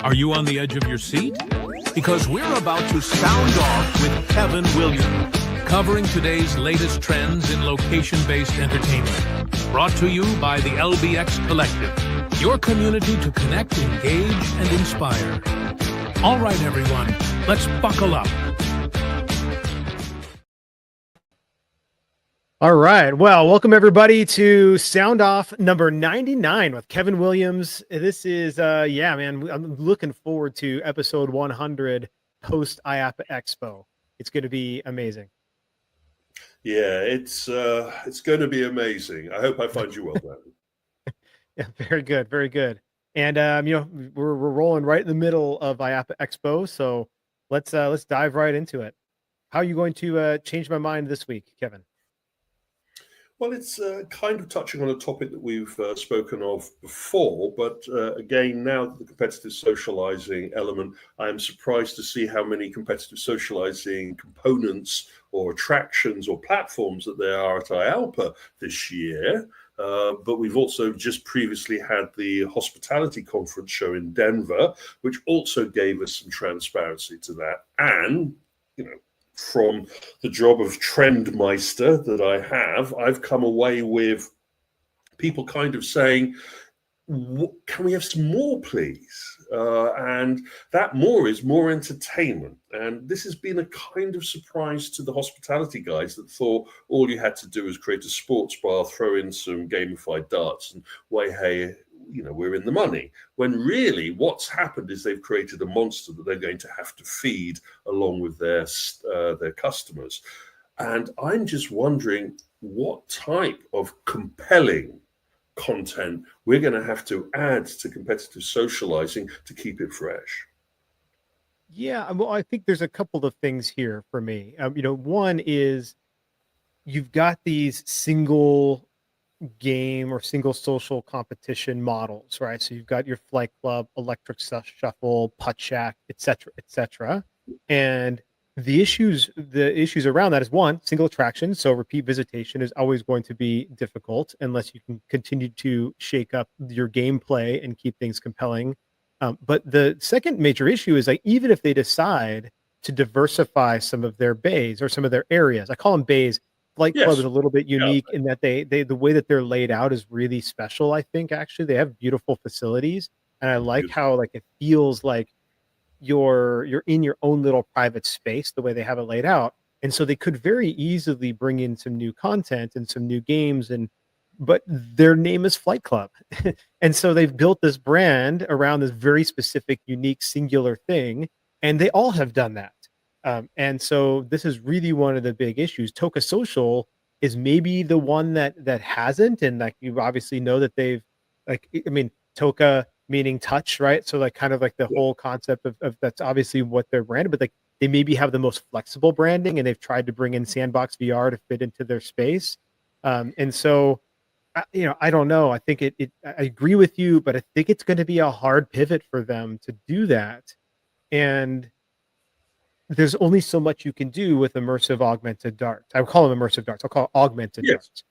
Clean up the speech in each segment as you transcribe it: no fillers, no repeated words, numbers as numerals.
Are you on the edge of your seat? Because we're about to sound off with Kevin Williams, covering today's latest trends in location-based entertainment. Brought to you by the LBX Collective, your community to connect, engage, and inspire. All right, everyone, let's buckle up. All right. Well, welcome everybody to Sound Off number 99 with Kevin Williams. This is, man, I'm looking forward to episode 100 post IAPA Expo. It's going to be amazing. Yeah, it's going to be amazing. I hope I find you well, Dan. Yeah, very good, very good. And we're rolling right in the middle of IAPA Expo, so let's dive right into it. How are you going to change my mind this week, Kevin? Well, it's kind of touching on a topic that we've spoken of before, but again, now the competitive socializing element, I am surprised to see how many competitive socializing components or attractions or platforms that there are at IALPA this year. But we've also just previously had the hospitality conference show in Denver, which also gave us some transparency to that. And, from the job of Trendmeister that I have, I've come away with people kind of saying, can we have some more, please? And that more is more entertainment. And this has been a kind of surprise to the hospitality guys that thought all you had to do was create a sports bar, throw in some gamified darts, and hey, we're in the money. When really what's happened is they've created a monster that they're going to have to feed along with their customers. And I'm just wondering what type of compelling content we're going to have to add to competitive socializing to keep it fresh. Yeah, well, I think there's a couple of things here for me. One is you've got these single game or single social competition models, right? So you've got your Flight Club, Electric Shuffle, Putt Shack, et cetera. And the issues around that is one, single attraction. So repeat visitation is always going to be difficult unless you can continue to shake up your gameplay and keep things compelling. But the second major issue is even if they decide to diversify some of their bays or some of their areas, I call them bays. Flight Club is a little bit unique in that they the way that they're laid out is really special. I think actually they have beautiful facilities, and I like how it feels like you're in your own little private space the way they have it laid out. And so they could very easily bring in some new content and some new games, but their name is Flight Club, and so they've built this brand around this very specific, unique, singular thing, and they all have done that. And so this is really one of the big issues. Toka Social is maybe the one that hasn't, and you obviously know that they've Toka meaning touch, right? So the whole concept of that's obviously what they're branded, but they maybe have the most flexible branding, and they've tried to bring in Sandbox VR to fit into their space. And so I don't know. I think I agree with you, but I think it's going to be a hard pivot for them to do that. And there's only so much you can do with immersive augmented darts. I would call them immersive darts. I'll call it augmented darts.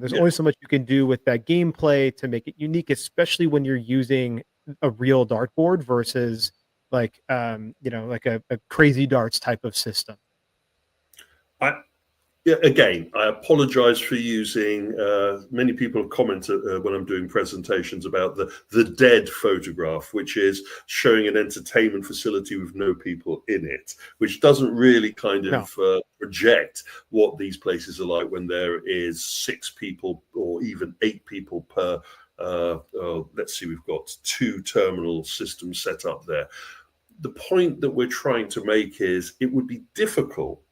There's only so much you can do with that gameplay to make it unique, especially when you're using a real dartboard versus a crazy darts type of system. Again, I apologize for using, many people have commented when I'm doing presentations about the dead photograph, which is showing an entertainment facility with no people in it, which doesn't really project what these places are like when there is 6 people or even 8 people per, let's see, we've got 2 terminal systems set up there. The point that we're trying to make is it would be difficult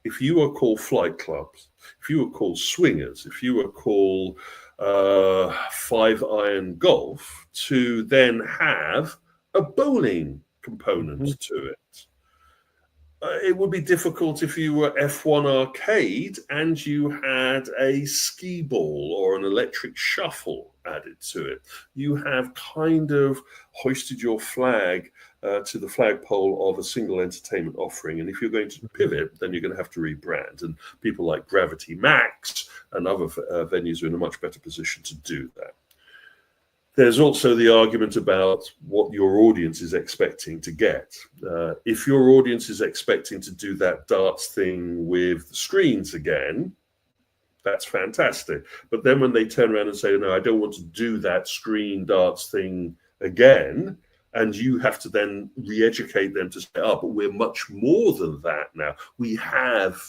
if you are called Flight Clubs, if you are called Swingers, if you are called 5-iron Golf, to then have a bowling component to it. It would be difficult if you were F1 Arcade and you had a skee ball or an electric shuffle added to it. You have kind of hoisted your flag to the flagpole of a single entertainment offering. And if you're going to pivot, then you're going to have to rebrand. And people like Gravity Max and other venues are in a much better position to do that. There's also the argument about what your audience is expecting to get. If your audience is expecting to do that darts thing with the screens again, that's fantastic. But then when they turn around and say, no, I don't want to do that screen darts thing again, and you have to then re-educate them to say, oh, but we're much more than that now. We have,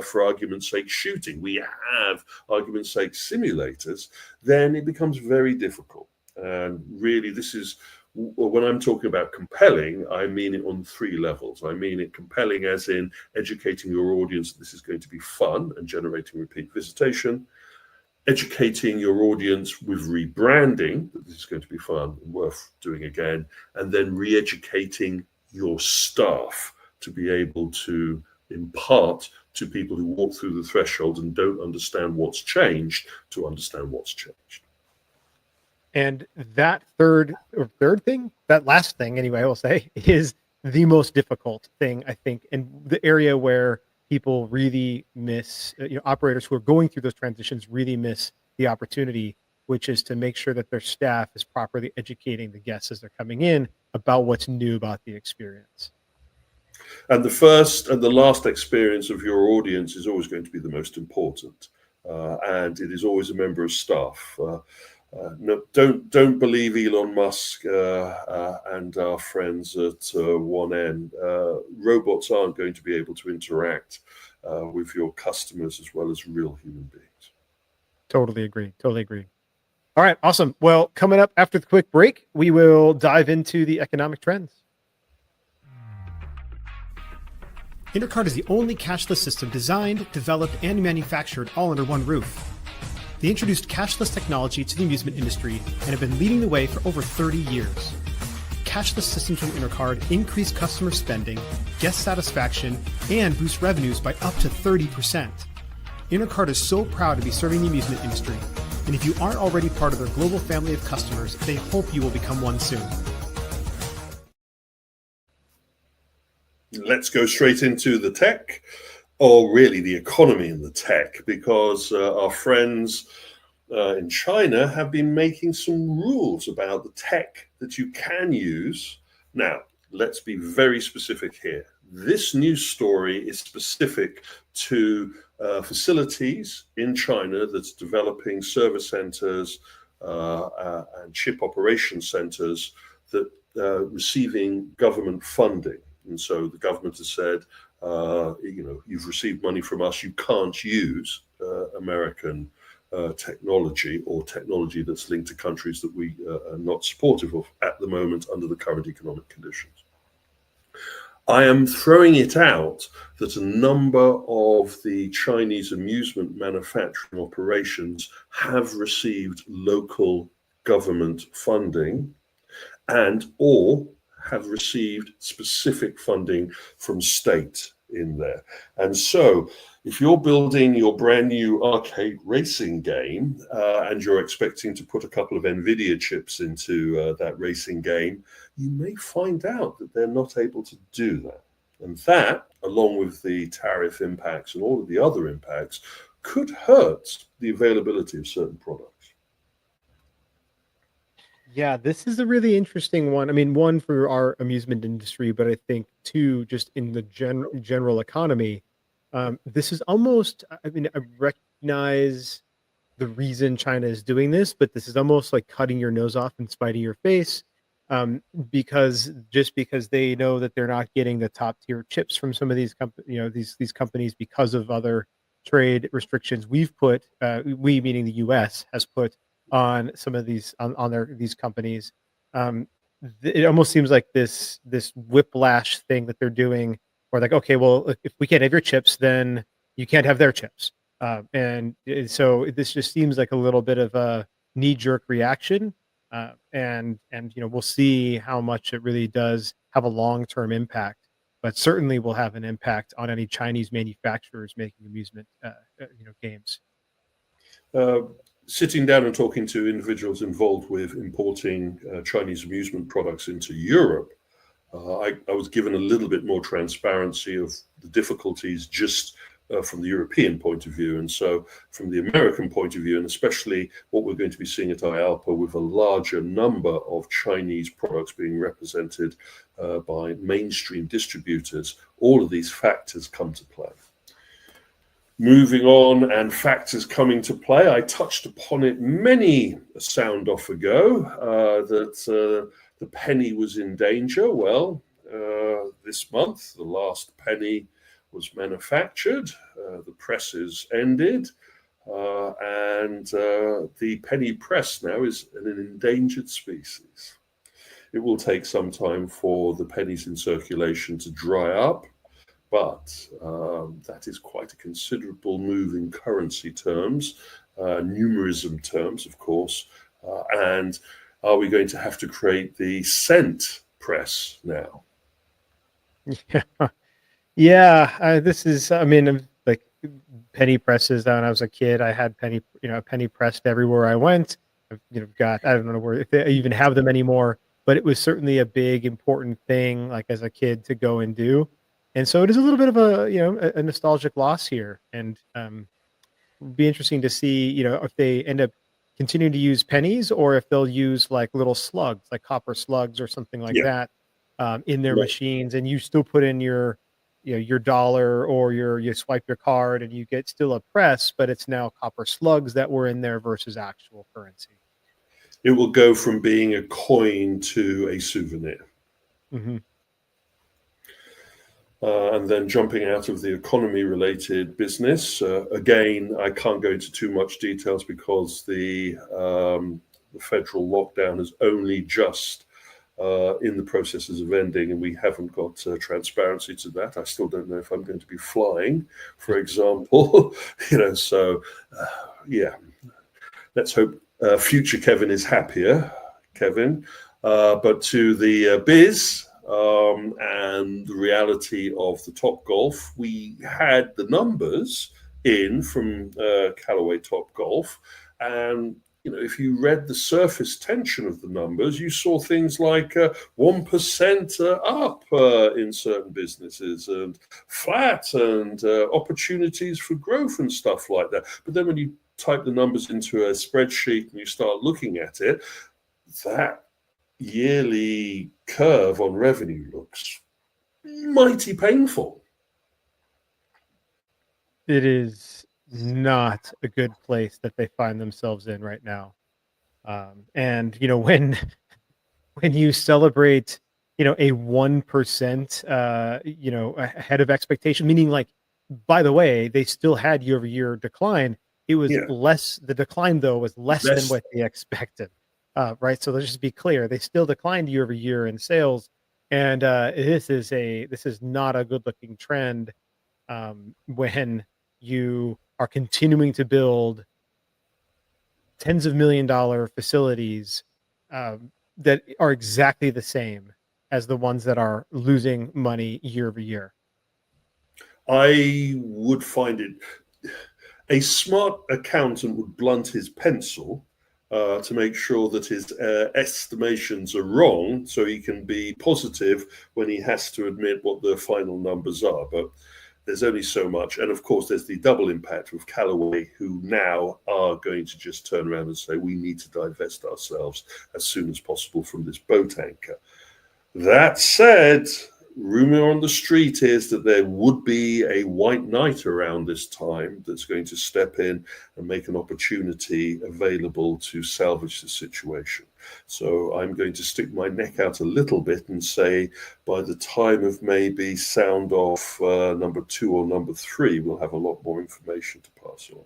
for argument's sake, shooting. We have, argument's sake, simulators. Then it becomes very difficult. And really, this is, when I'm talking about compelling, I mean it on 3 levels. I mean it compelling as in educating your audience that this is going to be fun and generating repeat visitation, educating your audience with rebranding that this is going to be fun and worth doing again, and then re-educating your staff to be able to impart to people who walk through the threshold and don't understand what's changed to understand what's changed. And that third thing, that last thing anyway, I will say, is the most difficult thing, I think, and the area where people really miss, operators who are going through those transitions really miss the opportunity, which is to make sure that their staff is properly educating the guests as they're coming in about what's new about the experience. And the first and the last experience of your audience is always going to be the most important, and it is always a member of staff. No, don't believe Elon Musk and our friends at 1N. Robots aren't going to be able to interact with your customers as well as real human beings. Totally agree. All right, awesome. Well, coming up after the quick break, we will dive into the economic trends. Intercard is the only cashless system designed, developed, and manufactured all under one roof. They introduced cashless technology to the amusement industry and have been leading the way for over 30 years. Cashless systems from Intercard increase customer spending, guest satisfaction, and boost revenues by up to 30%. Intercard is so proud to be serving the amusement industry, and if you aren't already part of their global family of customers, they hope you will become one soon. Let's go straight into the tech, or really the economy and the tech, because our friends in China have been making some rules about the tech that you can use. Now, let's be very specific here. This news story is specific to facilities in China that's developing service centers and chip operation centers that are receiving government funding. And so the government has said, you've received money from us, you can't use American technology or technology that's linked to countries that we are not supportive of at the moment under the current economic conditions. I am throwing it out that a number of the Chinese amusement manufacturing operations have received local government funding and or have received specific funding from state in there. And so if you're building your brand new arcade racing game and you're expecting to put a couple of NVIDIA chips into that racing game, you may find out that they're not able to do that. And that, along with the tariff impacts and all of the other impacts, could hurt the availability of certain products. Yeah, this is a really interesting one. I mean, one for our amusement industry, but I think two, just in the general economy. This is almost, I mean, I recognize the reason China is doing this, but this is almost like cutting your nose off in spite of your face, because they know that they're not getting the top tier chips from some of these these companies because of other trade restrictions we've put, we meaning the U.S. has put on some of these these companies. It almost seems like this whiplash thing that they're doing, where like, okay, well, if we can't have your chips, then you can't have their chips, and so this just seems like a little bit of a knee-jerk reaction, and we'll see how much it really does have a long-term impact, but certainly will have an impact on any Chinese manufacturers making amusement games. Sitting down and talking to individuals involved with importing Chinese amusement products into Europe, I was given a little bit more transparency of the difficulties just from the European point of view. And so from the American point of view, and especially what we're going to be seeing at IALPA with a larger number of Chinese products being represented by mainstream distributors, all of these factors come to play. Moving on, and factors coming to play, I touched upon it many a sound off ago, that the penny was in danger. Well, this month, the last penny was manufactured, the presses ended, and the penny press now is an endangered species. It will take some time for the pennies in circulation to dry up, but that is quite a considerable move in currency terms, numerism terms, of course. And are we going to have to create the cent press now? Yeah. This is, I mean, like penny presses. When I was a kid, I had penny pressed everywhere I went. I've got, I don't know where if they even have them anymore, but it was certainly a big, important thing, like as a kid, to go and do. And so it is a little bit of a nostalgic loss here, and it'd be interesting to see, if they end up continuing to use pennies, or if they'll use like little slugs, like copper slugs or something like that, in their machines, and you still put in your dollar, or you swipe your card and you get still a press, but it's now copper slugs that were in there versus actual currency. It will go from being a coin to a souvenir. Mm-hmm. And then jumping out of the economy-related business, again, I can't go into too much details because the federal lockdown is only just in the processes of ending, and we haven't got transparency to that. I still don't know if I'm going to be flying, for example. Let's hope future Kevin is happier, Kevin. But to the biz. And the reality of the Topgolf, we had the numbers in from Callaway Topgolf, and if you read the surface tension of the numbers, you saw things like 1% up in certain businesses, and flat, and opportunities for growth and stuff like that. But then when you type the numbers into a spreadsheet and you start looking at it, that yearly curve on revenue looks mighty painful. It is not a good place that they find themselves in right now. And when you celebrate a 1% ahead of expectation, meaning, like, by the way, they still had year-over-year decline. It was less. The decline, though, was less than what they expected. Right. So let's just be clear. They still declined year over year in sales. And this is not a good looking trend when you are continuing to build tens of $1 million facilities that are exactly the same as the ones that are losing money year over year. I would find it, a smart accountant would blunt his pencil to make sure that his estimations are wrong, so he can be positive when he has to admit what the final numbers are. But there's only so much. And of course, there's the double impact with Callaway, who now are going to just turn around and say, we need to divest ourselves as soon as possible from this boat anchor. That said, rumor on the street is that there would be a white knight around this time that's going to step in and make an opportunity available to salvage the situation. So I'm going to stick my neck out a little bit and say, by the time of maybe sound off number 2 or number 3, we'll have a lot more information to pass on.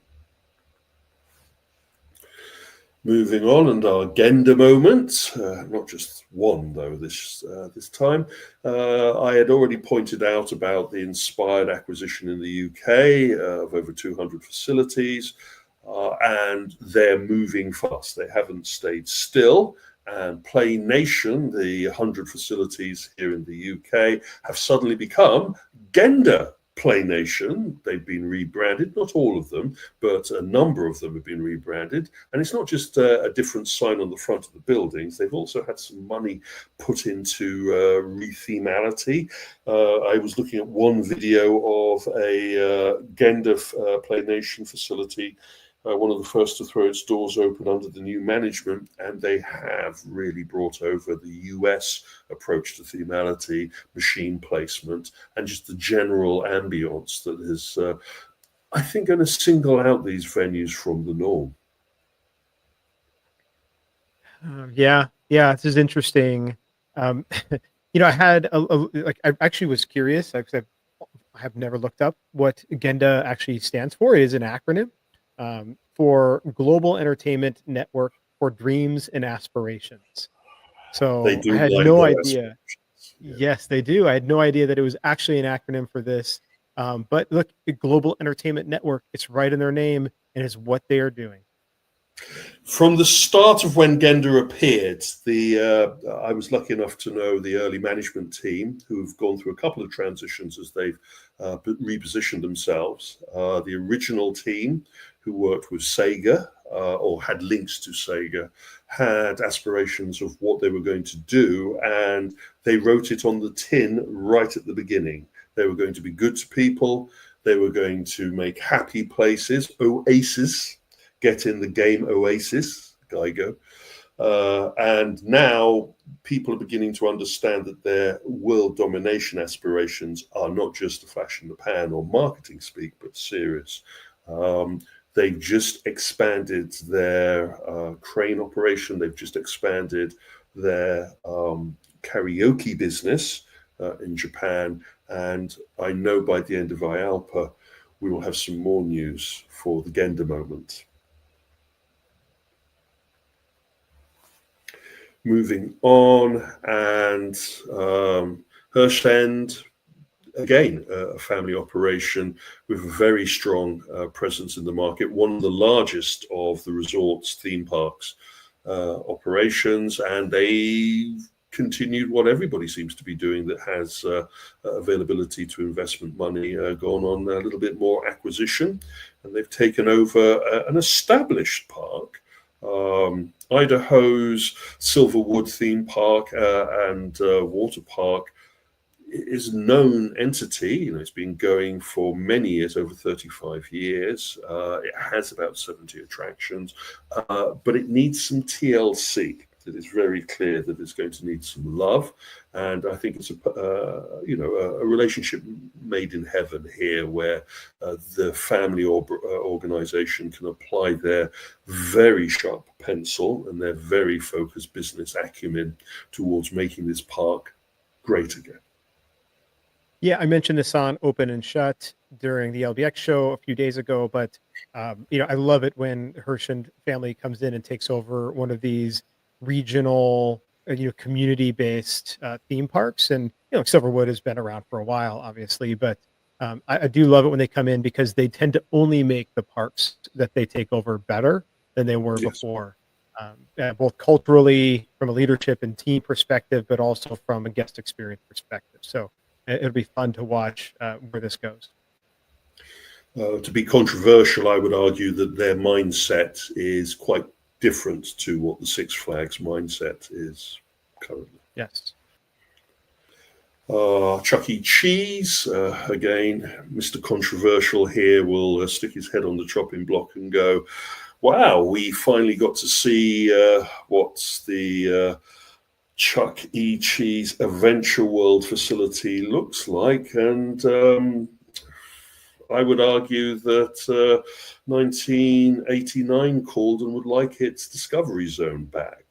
Moving on, and our Genda moment, not just one though this time. I had already pointed out about the Inspired acquisition in the UK of over 200 facilities, and they're moving fast. They haven't stayed still. And Play Nation, the 100 facilities here in the UK, have suddenly become Genda Play Nation. They've been rebranded, not all of them, but a number of them have been rebranded. And it's not just a different sign on the front of the buildings. They've also had some money put into rethemality. I was looking at one video of a Genda Play Nation facility, one of the first to throw its doors open under the new management, and they have really brought over the US approach to themality, machine placement, and just the general ambience that is, I think, going to single out these venues from the norm. Yeah, this is interesting. I had I actually was curious because I have never looked up what Genda actually stands for. It is an acronym for Global Entertainment Network for Dreams and Aspirations. So They do I had like no their idea. Yeah. Yes, they do. I had no idea that it was actually an acronym for this. But look, the Global Entertainment Network, it's right in their name, and it's what they are doing. From the start of when Genda appeared, I was lucky enough to know the early management team who've gone through a couple of transitions as they've repositioned themselves. The original team who worked with Sega or had links to Sega had aspirations of what they were going to do, and they wrote it on the tin right at the beginning. They were going to be good to people. They were going to make happy places, oases. Get in the game Oasis, Geigo. And now people are beginning to understand that their world domination aspirations are not just a flash in the pan or marketing speak, but serious. They've just expanded their crane operation. They've just expanded their karaoke business in Japan. And I know by the end of IALPA, we will have some more news for the Genda moment. Moving on, and Hirschend, again, a family operation with a very strong presence in the market, one of the largest of the resorts, theme parks operations, and they continued what everybody seems to be doing that has availability to investment money, gone on a little bit more acquisition, and they've taken over an established park. Idaho's Silverwood theme park and water park is a known entity. It's been going for many years, over 35 years. It has about 70 attractions, but it needs some TLC. It is very clear that it's going to need some love, and I think it's a relationship made in heaven here, where the family organization can apply their very sharp pencil and their very focused business acumen towards making this park great again. Yeah, I mentioned this on Open and Shut during the LBX show a few days ago, but I love it when Hirschend family comes in and takes over one of these regional, community-based theme parks. And Silverwood has been around for a while, obviously, but I do love it when they come in because they tend to only make the parks that they take over better than they were before, both culturally, from a leadership and team perspective, but also from a guest experience perspective. So it'll be fun to watch where this goes. To be controversial, I would argue that their mindset is quite different to what the Six Flags mindset is currently. Yes. Chuck E. Cheese, again, Mr. Controversial here will stick his head on the chopping block and go, wow, we finally got to see what the Chuck E. Cheese Adventure World facility looks like. And I would argue that 1989 called and would like its Discovery Zone back.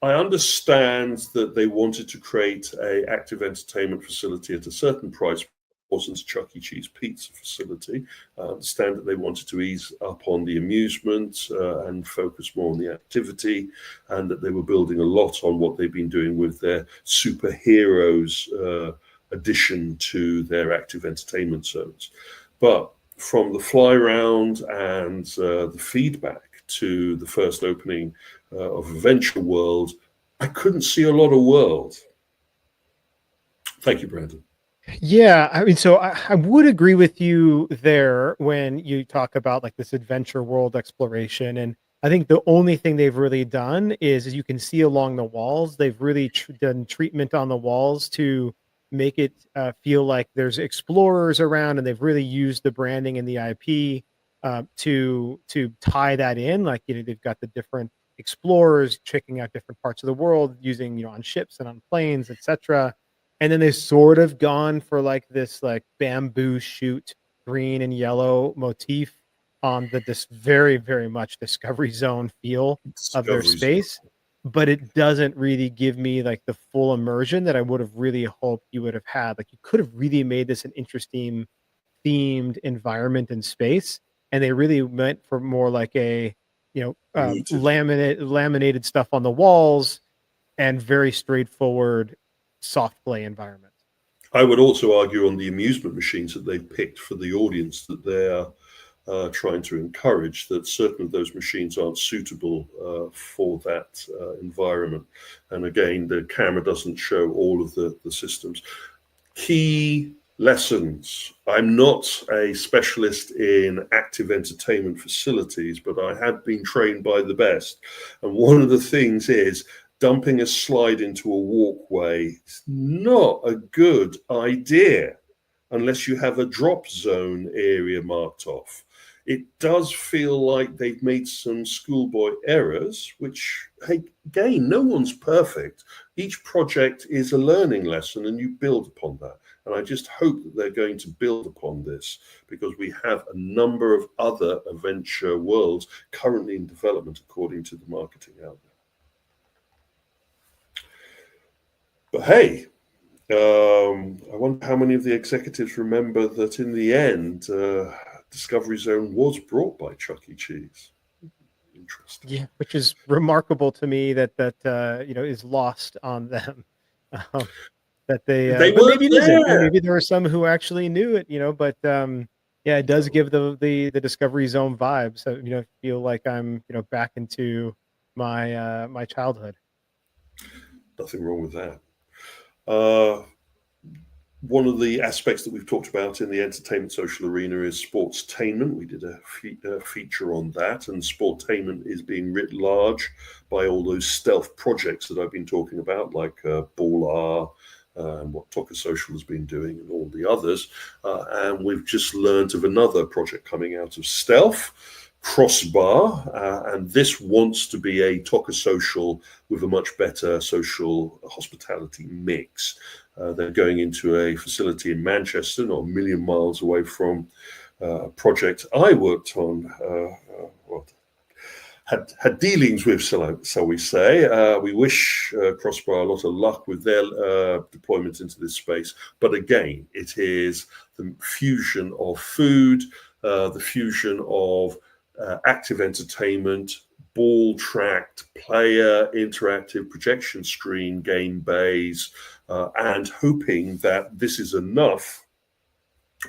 I understand that they wanted to create an active entertainment facility at a certain price. It wasn't a Chuck E. Cheese pizza facility. I understand that they wanted to ease up on the amusement and focus more on the activity, and that they were building a lot on what they've been doing with their superheroes addition to their active entertainment zones. But from the fly round and the feedback to the first opening of Adventure World, I couldn't see a lot of world. Thank you, Brandon. Yeah, I mean, so I would agree with you there when you talk about like this adventure world exploration. And I think the only thing they've really done is you can see along the walls, they've really done treatment on the walls to make it feel like there's explorers around, and they've really used the branding and the IP to tie that in. Like, they've got the different explorers checking out different parts of the world using, on ships and on planes, etc. And then they've sort of gone for like this like bamboo shoot green and yellow motif on the this very, very much Discovery Zone feel of their Discoveries. space, but it doesn't really give me like the full immersion that I would have really hoped you would have had. Like, you could have really made this an interesting themed environment and space, and they really went for more like a, Muted. laminated stuff on the walls and very straightforward soft play environment. I would also argue on the amusement machines that they've picked for the audience that they're trying to encourage, that certain of those machines aren't suitable for that environment. And again, the camera doesn't show all of the systems. Key lessons. I'm not a specialist in active entertainment facilities, but I have been trained by the best. And one of the things is dumping a slide into a walkway is not a good idea unless you have a drop zone area marked off. It does feel like they've made some schoolboy errors, which, hey, again, no one's perfect. Each project is a learning lesson and you build upon that. And I just hope that they're going to build upon this, because we have a number of other adventure worlds currently in development according to the marketing out there. But hey, I wonder how many of the executives remember that in the end, Discovery Zone was brought by Chuck E. Cheese. Interesting. Yeah, which is remarkable to me that is lost on them. That They but were maybe it isn't. there. Maybe there are some who actually knew it, but yeah, it does give the Discovery Zone vibe. So, feel like I'm, back into my my childhood. Nothing wrong with that. One of the aspects that we've talked about in the entertainment social arena is sportstainment. We did a feature on that, and sportainment is being writ large by all those stealth projects that I've been talking about, like Ball R, and what Toca Social has been doing, and all the others. And we've just learned of another project coming out of stealth, Crossbar, and this wants to be a Toca Social with a much better social hospitality mix. They're going into a facility in Manchester, not a million miles away from a project I worked on, had dealings with, so we say. We wish Crossbar a lot of luck with their deployment into this space. But again, it is the fusion of food, the fusion of active entertainment, ball-tracked, player interactive projection screen, game bays, and hoping that this is enough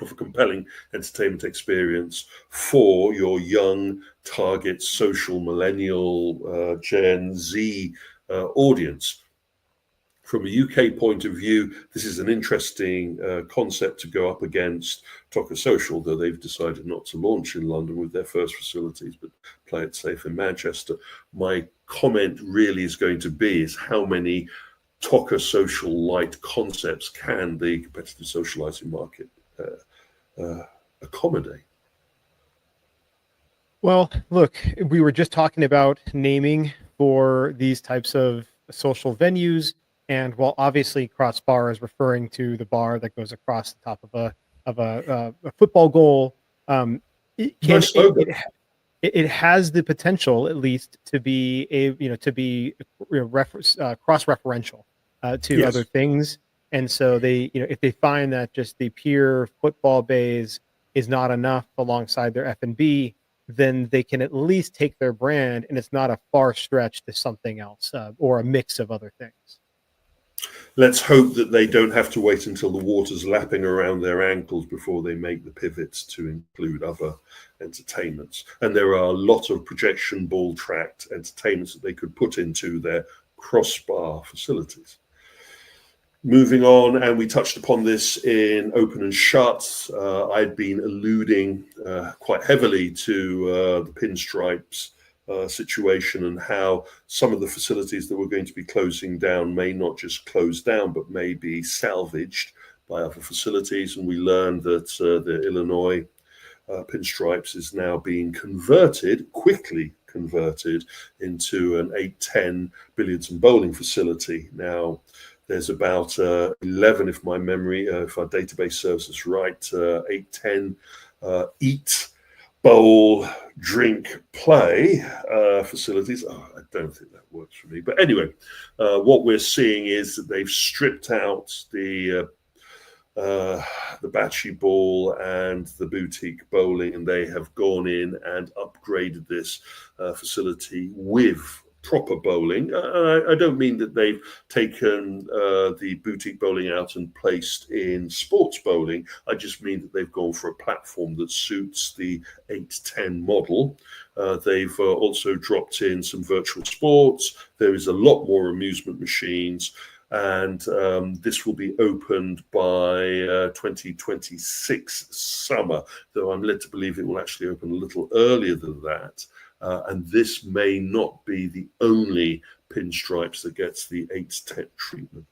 of a compelling entertainment experience for your young target social millennial Gen Z audience. From a UK point of view, this is an interesting concept to go up against Toca Social, though they've decided not to launch in London with their first facilities, but play it safe in Manchester. My comment really is going to be is how many Toca Social light concepts can the competitive socializing market accommodate? Well, look, we were just talking about naming for these types of social venues. And while obviously crossbar is referring to the bar that goes across the top of a football goal, it has the potential, at least, to be cross-referential to other things. And so they, if they find that just the pure football bays is not enough alongside their F&B, then they can at least take their brand, and it's not a far stretch to something else or a mix of other things. Let's hope that they don't have to wait until the water's lapping around their ankles before they make the pivots to include other entertainments. And there are a lot of projection ball tracked entertainments that they could put into their crossbar facilities. Moving on, and we touched upon this in Open and Shut. I'd been alluding quite heavily to the pinstripes situation and how some of the facilities that were going to be closing down may not just close down, but may be salvaged by other facilities. And we learned that the Illinois pinstripes is now being quickly converted into an 810 billiards and bowling facility. Now, there's about 11, if my memory, if our database serves us right, 810 eat, bowl, drink, play facilities. Oh, I don't think that works for me. But anyway, what we're seeing is that they've stripped out the bocce ball and the boutique bowling, and they have gone in and upgraded this facility with proper bowling. I don't mean that they've taken the boutique bowling out and placed in sports bowling. I just mean that they've gone for a platform that suits the 810 model. They've also dropped in some virtual sports. There is a lot more amusement machines, and this will be opened by 2026 summer, though I'm led to believe it will actually open a little earlier than that. And this may not be the only pinstripes that gets the 810 treatment.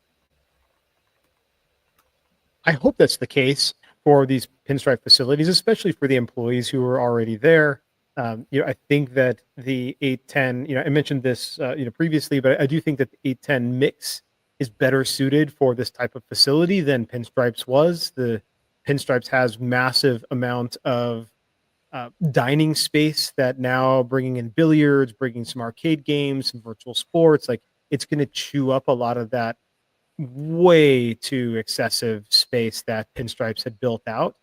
I hope that's the case for these pinstripe facilities, especially for the employees who are already there. I think that the 810, I mentioned this, previously, but I do think that the 810 mix is better suited for this type of facility than pinstripes was. The pinstripes has massive amount of dining space that now bringing in billiards, bringing some arcade games, some virtual sports, like it's going to chew up a lot of that way too excessive space that pinstripes had built out.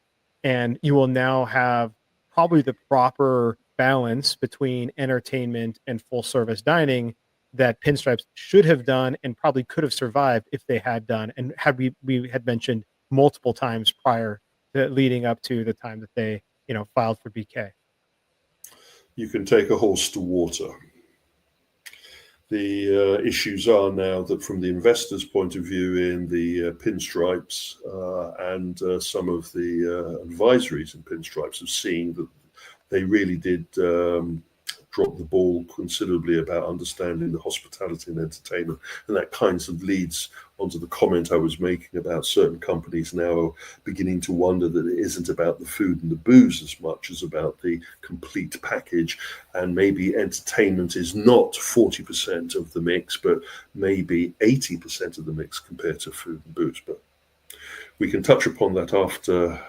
And you will now have probably the proper balance between entertainment and full service dining that pinstripes should have done and probably could have survived if they had done. And had we had mentioned multiple times prior to leading up to the time that they filed for BK. You can take a horse to water. The issues are now that from the investor's point of view in the pinstripes and some of the advisories in pinstripes have seen that they really did drop the ball considerably about understanding the hospitality and entertainment. And that kind of leads onto the comment I was making about certain companies now beginning to wonder that it isn't about the food and the booze as much as about the complete package. And maybe entertainment is not 40% of the mix, but maybe 80% of the mix compared to food and booze. But we can touch upon that after.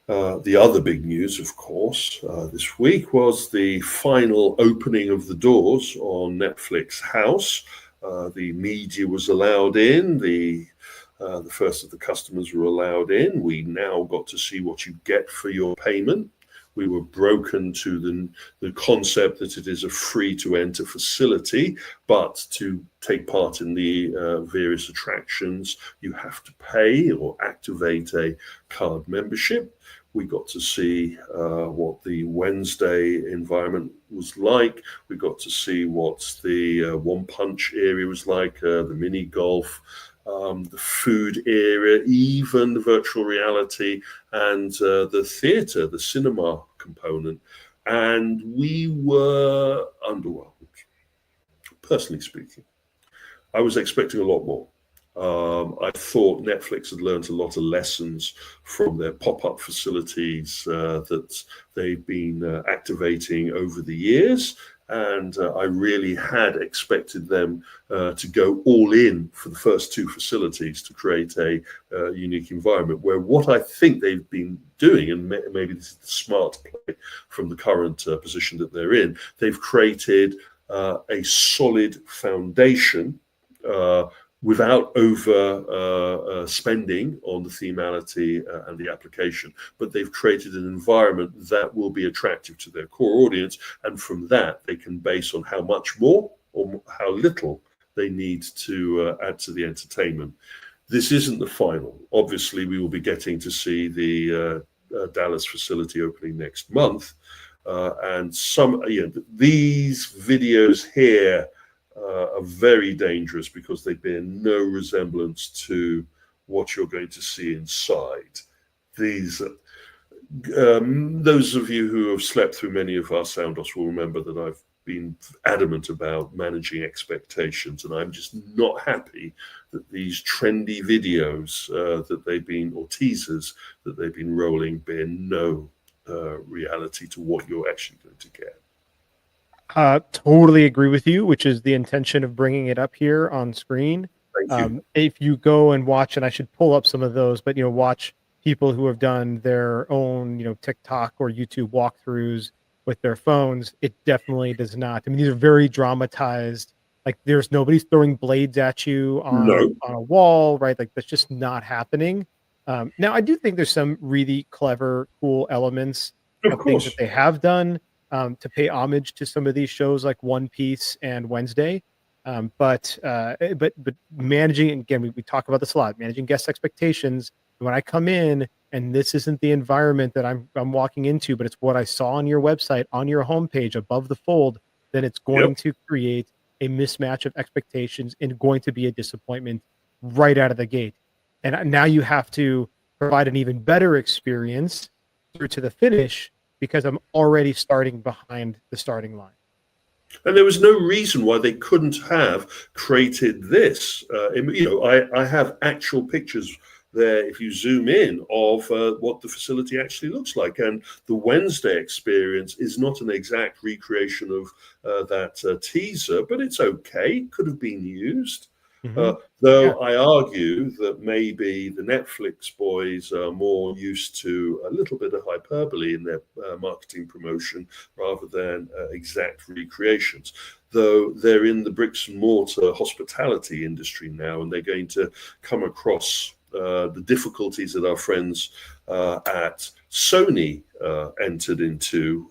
The other big news, of course, this week was the final opening of the doors on Netflix House. The media was allowed in. The first of the customers were allowed in. We now got to see what you get for your payment. We were broken to the concept that it is a free-to-enter facility, but to take part in the various attractions, you have to pay or activate a card membership. We got to see what the Wednesday environment was like. We got to see what the One Punch area was like, the mini golf, the food area, even the virtual reality and the theatre, the cinema component. And we were underwhelmed, personally speaking. I was expecting a lot more. I thought Netflix had learned a lot of lessons from their pop-up facilities that they've been activating over the years. And I really had expected them to go all in for the first two facilities to create a unique environment where what I think they've been doing, and maybe this is the smart play from the current position that they're in, they've created a solid foundation without over spending on the themality and the application. But they've created an environment that will be attractive to their core audience. And from that, they can base on how much more or how little they need to add to the entertainment. This isn't the final. Obviously, we will be getting to see the Dallas facility opening next month. And these videos here are very dangerous because they bear no resemblance to what you're going to see inside. These, those of you who have slept through many of our sound offs will remember that I've been adamant about managing expectations, and I'm just not happy that these trendy videos that they've been, or teasers that they've been rolling, bear no reality to what you're actually going to get. Totally agree with you, which is the intention of bringing it up here on screen. Thank you. If you go and watch, and I should pull up some of those, but watch people who have done their own, TikTok or YouTube walkthroughs with their phones, it definitely does not. I mean, these are very dramatized. Like, there's nobody's throwing blades at you on a wall, right? Like, that's just not happening. Now, I do think there's some really clever, cool elements of things that they have done to pay homage to some of these shows like One Piece and Wednesday. But managing, again, we talk about this a lot, managing guest expectations. When I come in and this isn't the environment that I'm walking into, but it's what I saw on your website, on your homepage above the fold, then it's going to create a mismatch of expectations and going to be a disappointment right out of the gate. And now you have to provide an even better experience through to the finish because I'm already starting behind the starting line. And there was no reason why they couldn't have created this. I have actual pictures there, if you zoom in, of what the facility actually looks like. And the Wednesday experience is not an exact recreation of that teaser, but it's okay. It could have been used. Though I argue that maybe the Netflix boys are more used to a little bit of hyperbole in their marketing promotion rather than exact recreations. Though they're in the bricks and mortar hospitality industry now, and they're going to come across the difficulties that our friends at Sony entered into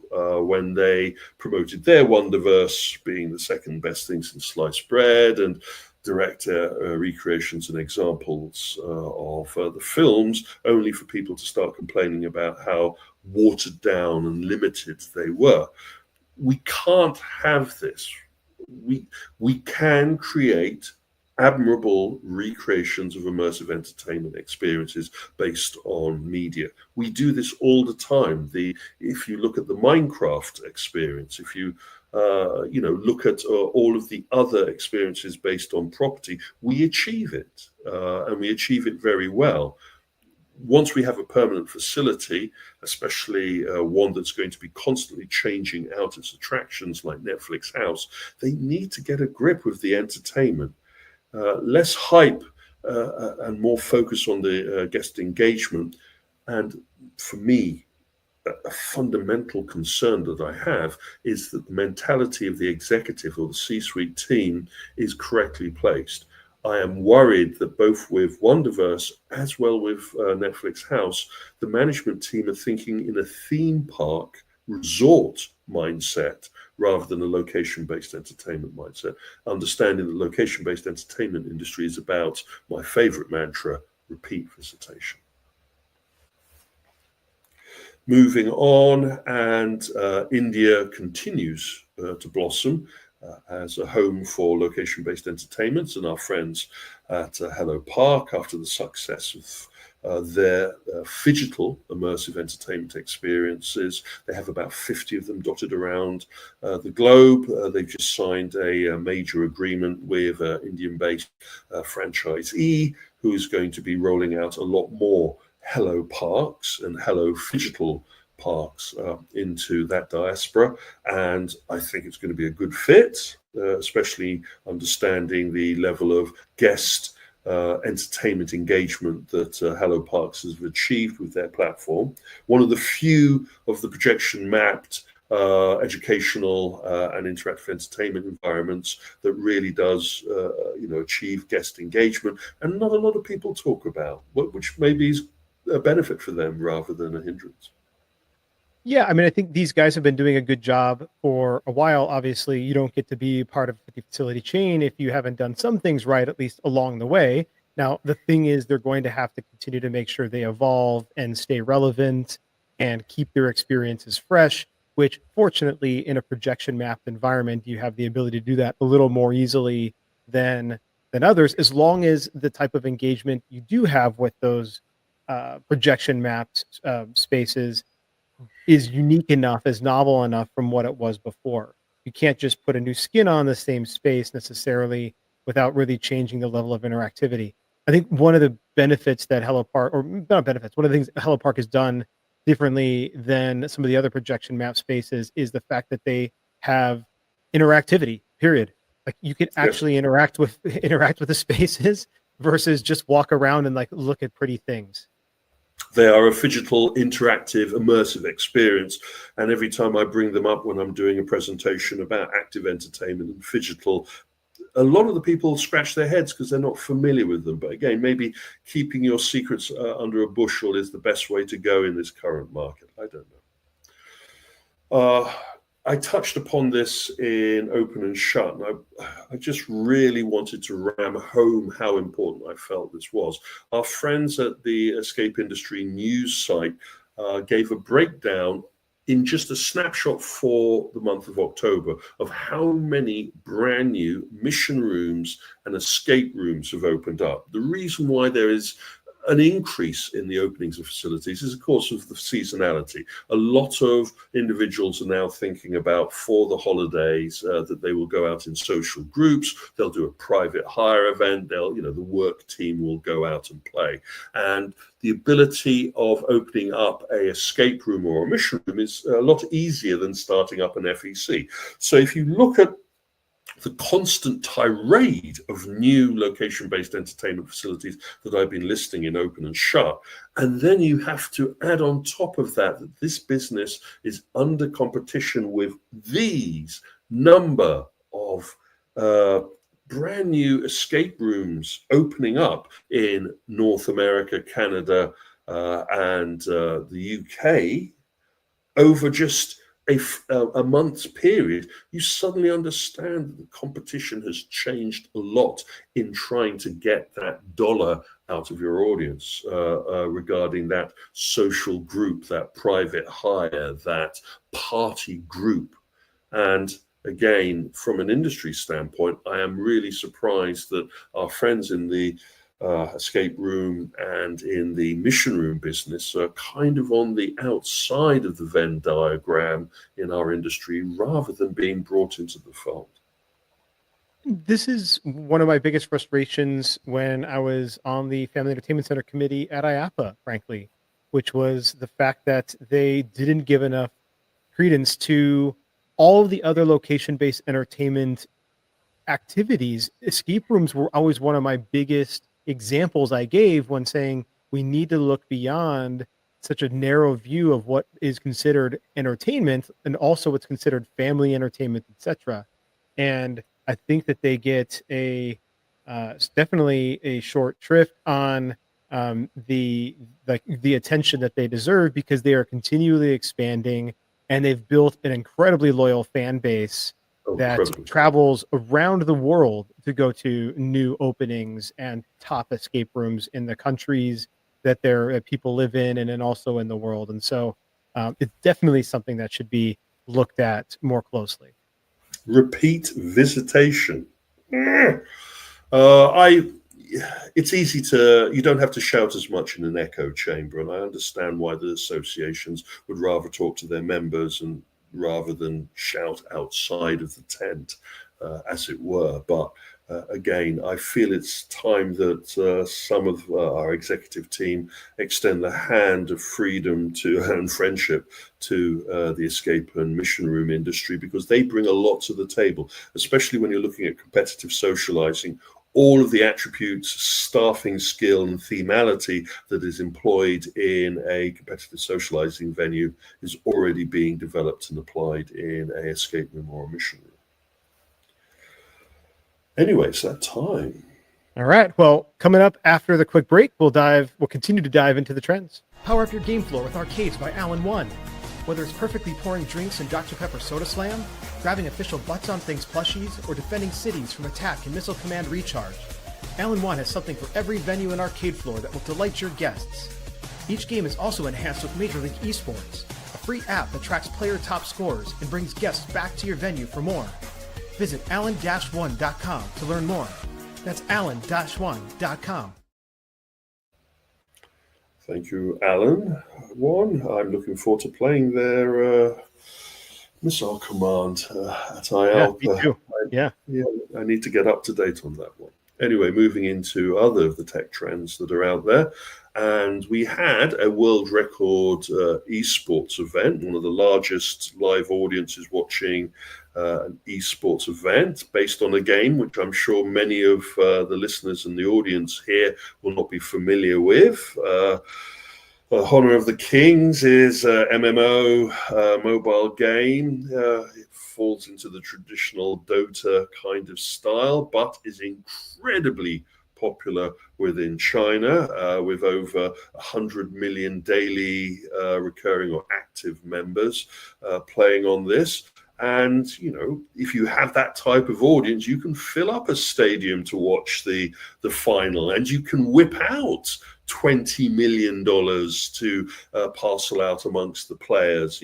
when they promoted their Wonderverse being the second best thing since sliced bread, and direct recreations and examples of the films, only for people to start complaining about how watered down and limited they were. We can't have this. We can create admirable recreations of immersive entertainment experiences based on media. We do this all the time. If you look at the Minecraft experience, if you look at all of the other experiences based on property, we achieve it, and we achieve it very well. Once we have a permanent facility, especially one that's going to be constantly changing out its attractions like Netflix House, they need to get a grip with the entertainment. Less hype and more focus on the guest engagement. And for me, a fundamental concern that I have is that the mentality of the executive or the C-suite team is correctly placed. I am worried that both with Wonderverse as well with Netflix House, the management team are thinking in a theme park resort mindset rather than a location-based entertainment mindset, understanding the location-based entertainment industry is about my favorite mantra, repeat visitation. Moving on, and India continues to blossom as a home for location-based entertainments, and our friends at HelloPark, after the success of their phygital immersive entertainment experiences. They have about 50 of them dotted around the globe. They've just signed a major agreement with an Indian-based franchisee who's going to be rolling out a lot more HelloParks and Hello Phygital parks into that diaspora, and I think it's going to be a good fit, especially understanding the level of guest entertainment engagement that HelloParks has achieved with their platform. One of the few of the projection mapped educational and interactive entertainment environments that really does achieve guest engagement, and not a lot of people talk about, which maybe is a benefit for them rather than a hindrance. Yeah, I mean, I think these guys have been doing a good job for a while. Obviously, you don't get to be part of the facility chain if you haven't done some things right, at least along the way. Now, the thing is, they're going to have to continue to make sure they evolve and stay relevant and keep their experiences fresh. which fortunately in a projection mapped environment, you have the ability to do that a little more easily than others, as long as the type of engagement you do have with those projection mapped spaces is unique enough, is novel enough from what it was before. You can't just put a new skin on the same space necessarily without really changing the level of interactivity. I think one of the benefits that HelloPark, or not benefits, one of the things HelloPark has done differently than some of the other projection map spaces is the fact that they have interactivity, period. Like you can actually interact with the spaces versus just walk around and like look at pretty things. They are a phygital, interactive, immersive experience. And every time I bring them up when I'm doing a presentation about active entertainment and phygital, a lot of the people scratch their heads because they're not familiar with them. But again, maybe keeping your secrets under a bushel is the best way to go in this current market. I don't know. I touched upon this in Open and Shut, and I just really wanted to ram home how important I felt this was. Our friends at the Escape Industry news site gave a breakdown in just a snapshot for the month of October of how many brand new mission rooms and escape rooms have opened up. The reason why there is an increase in the openings of facilities is, of course, of the seasonality. A lot of individuals are now thinking about for the holidays that they will go out in social groups. They'll do a private hire event. The work team will go out and play. And the ability of opening up a escape room or a mission room is a lot easier than starting up an FEC. So if you look at the constant tirade of new location-based entertainment facilities that I've been listing in Open and Shut. And then you have to add on top of that this business is under competition with these number of brand new escape rooms opening up in North America, Canada, and the UK over just a month's period. You suddenly understand that the competition has changed a lot in trying to get that dollar out of your audience regarding that social group, that private hire, that party group. And again, from an industry standpoint, I am really surprised that our friends in the escape room and in the mission room business are kind of on the outside of the Venn diagram in our industry rather than being brought into the fold. This is one of my biggest frustrations when I was on the Family Entertainment Center committee at IAPA, frankly, which was the fact that they didn't give enough credence to all of the other location-based entertainment activities. Escape rooms were always one of my biggest examples I gave when saying we need to look beyond such a narrow view of what is considered entertainment and also what's considered family entertainment, etc. And I think that they get definitely a short shrift on the attention that they deserve, because they are continually expanding and they've built an incredibly loyal fan base that travels around the world to go to new openings and top escape rooms in the countries that their people live in and then also in the world. And so it's definitely something that should be looked at more closely. Repeat visitation. It's easy you don't have to shout as much in an echo chamber, and I understand why the associations would rather talk to their members and rather than shout outside of the tent, as it were. But again, I feel it's time that some of our executive team extend the hand of freedom and friendship to the escape and mission room industry, because they bring a lot to the table, especially when you're looking at competitive socializing. All of the attributes, staffing skill, and themality that is employed in a competitive socializing venue is already being developed and applied in a escape room or a mission room. Anyway, it's that time. All right. Well, coming up after the quick break, we'll continue to dive into the trends. Power up your game floor with Arcades by Alan One. Whether it's perfectly pouring drinks in Dr. Pepper Soda Slam, grabbing official Butts on Things plushies, or defending cities from attack and missile command recharge, Alan One has something for every venue and arcade floor that will delight your guests. Each game is also enhanced with Major League Esports. a free app that tracks player top scores and brings guests back to your venue for more. Visit allen-one.com to learn more. That's allen-one.com. Thank you, Alan. I'm looking forward to playing their missile command at IALPA. Yeah, me too. Yeah. I need to get up to date on that one. Anyway, moving into other of the tech trends that are out there. And we had a world record esports event, one of the largest live audiences watching an esports event based on a game which I'm sure many of the listeners and the audience here will not be familiar with. Honor of the Kings is a MMO mobile game. It falls into the traditional Dota kind of style, but is incredibly popular within China, with over 100 million daily recurring or active members playing on this. And, if you have that type of audience, you can fill up a stadium to watch the final, and you can whip out $20 million to parcel out amongst the players.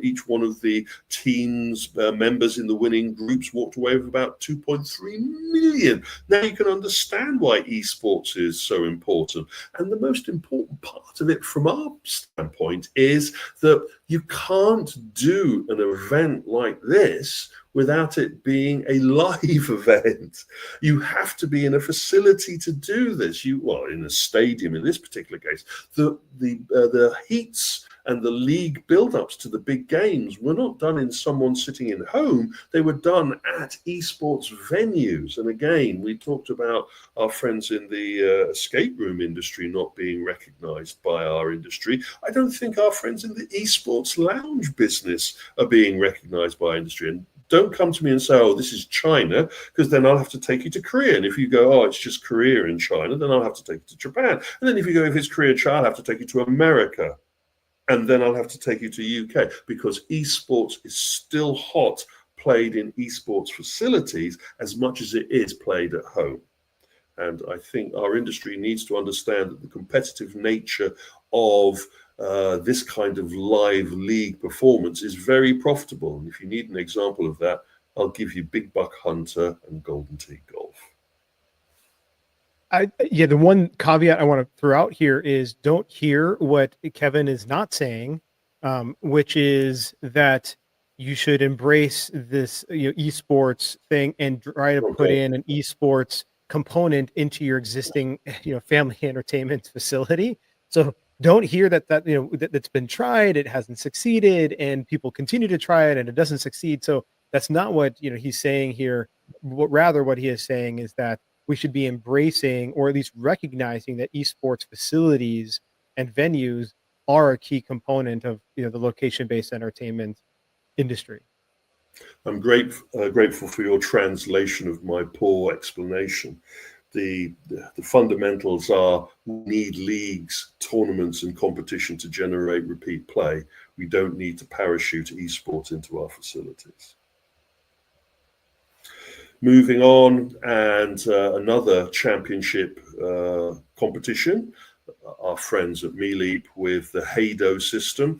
Each one of the team's members in the winning groups walked away with about 2.3 million. Now you can understand why esports is so important. And the most important part of it from our standpoint is that you can't do an event like this without it being a live event. You have to be in a facility to do this. In a stadium in this particular case. The heats and the league build-ups to the big games were not done in someone sitting in home. They were done at esports venues. And again, we talked about our friends in the escape room industry not being recognized by our industry. I don't think our friends in the esports lounge business are being recognized by our industry. And don't come to me and say, oh, this is China, because then I'll have to take you to Korea. And if you go, oh, it's just Korea and China, then I'll have to take you to Japan. And then if you go, if it's Korea and China, I'll have to take you to America. And then I'll have to take you to UK, because esports is still hot, played in esports facilities as much as it is played at home. And I think our industry needs to understand that the competitive nature of this kind of live league performance is very profitable. And if you need an example of that, I'll give you Big Buck Hunter and Golden Tee Golf. The one caveat I want to throw out here is don't hear what Kevin is not saying, which is that you should embrace this esports thing and try to put in an esports component into your existing family entertainment facility. So don't hear that's been tried, it hasn't succeeded, and people continue to try it and it doesn't succeed. So that's not what he's saying here. Rather, what he is saying is that we should be embracing, or at least recognizing, that esports facilities and venues are a key component of the location-based entertainment industry. I'm grateful for your translation of my poor explanation. The fundamentals are, we need leagues, tournaments, and competition to generate repeat play. We don't need to parachute esports into our facilities. Moving on, and another championship competition. Our friends at MeLeap with the Hado system.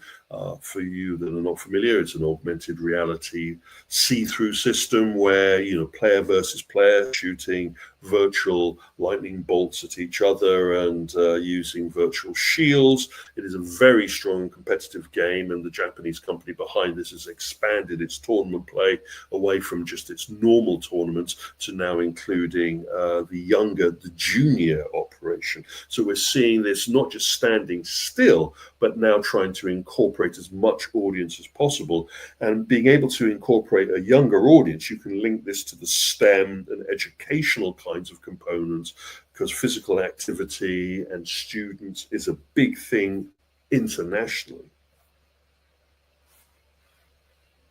For you that are not familiar, it's an augmented reality see-through system where player versus player, shooting virtual lightning bolts at each other and using virtual shields. It is a very strong competitive game, and the Japanese company behind this has expanded its tournament play away from just its normal tournaments to now including the junior operation. So we're seeing this not just standing still, but now trying to incorporate as much audience as possible. And being able to incorporate a younger audience, you can link this to the STEM and educational kinds of components, because physical activity and students is a big thing internationally.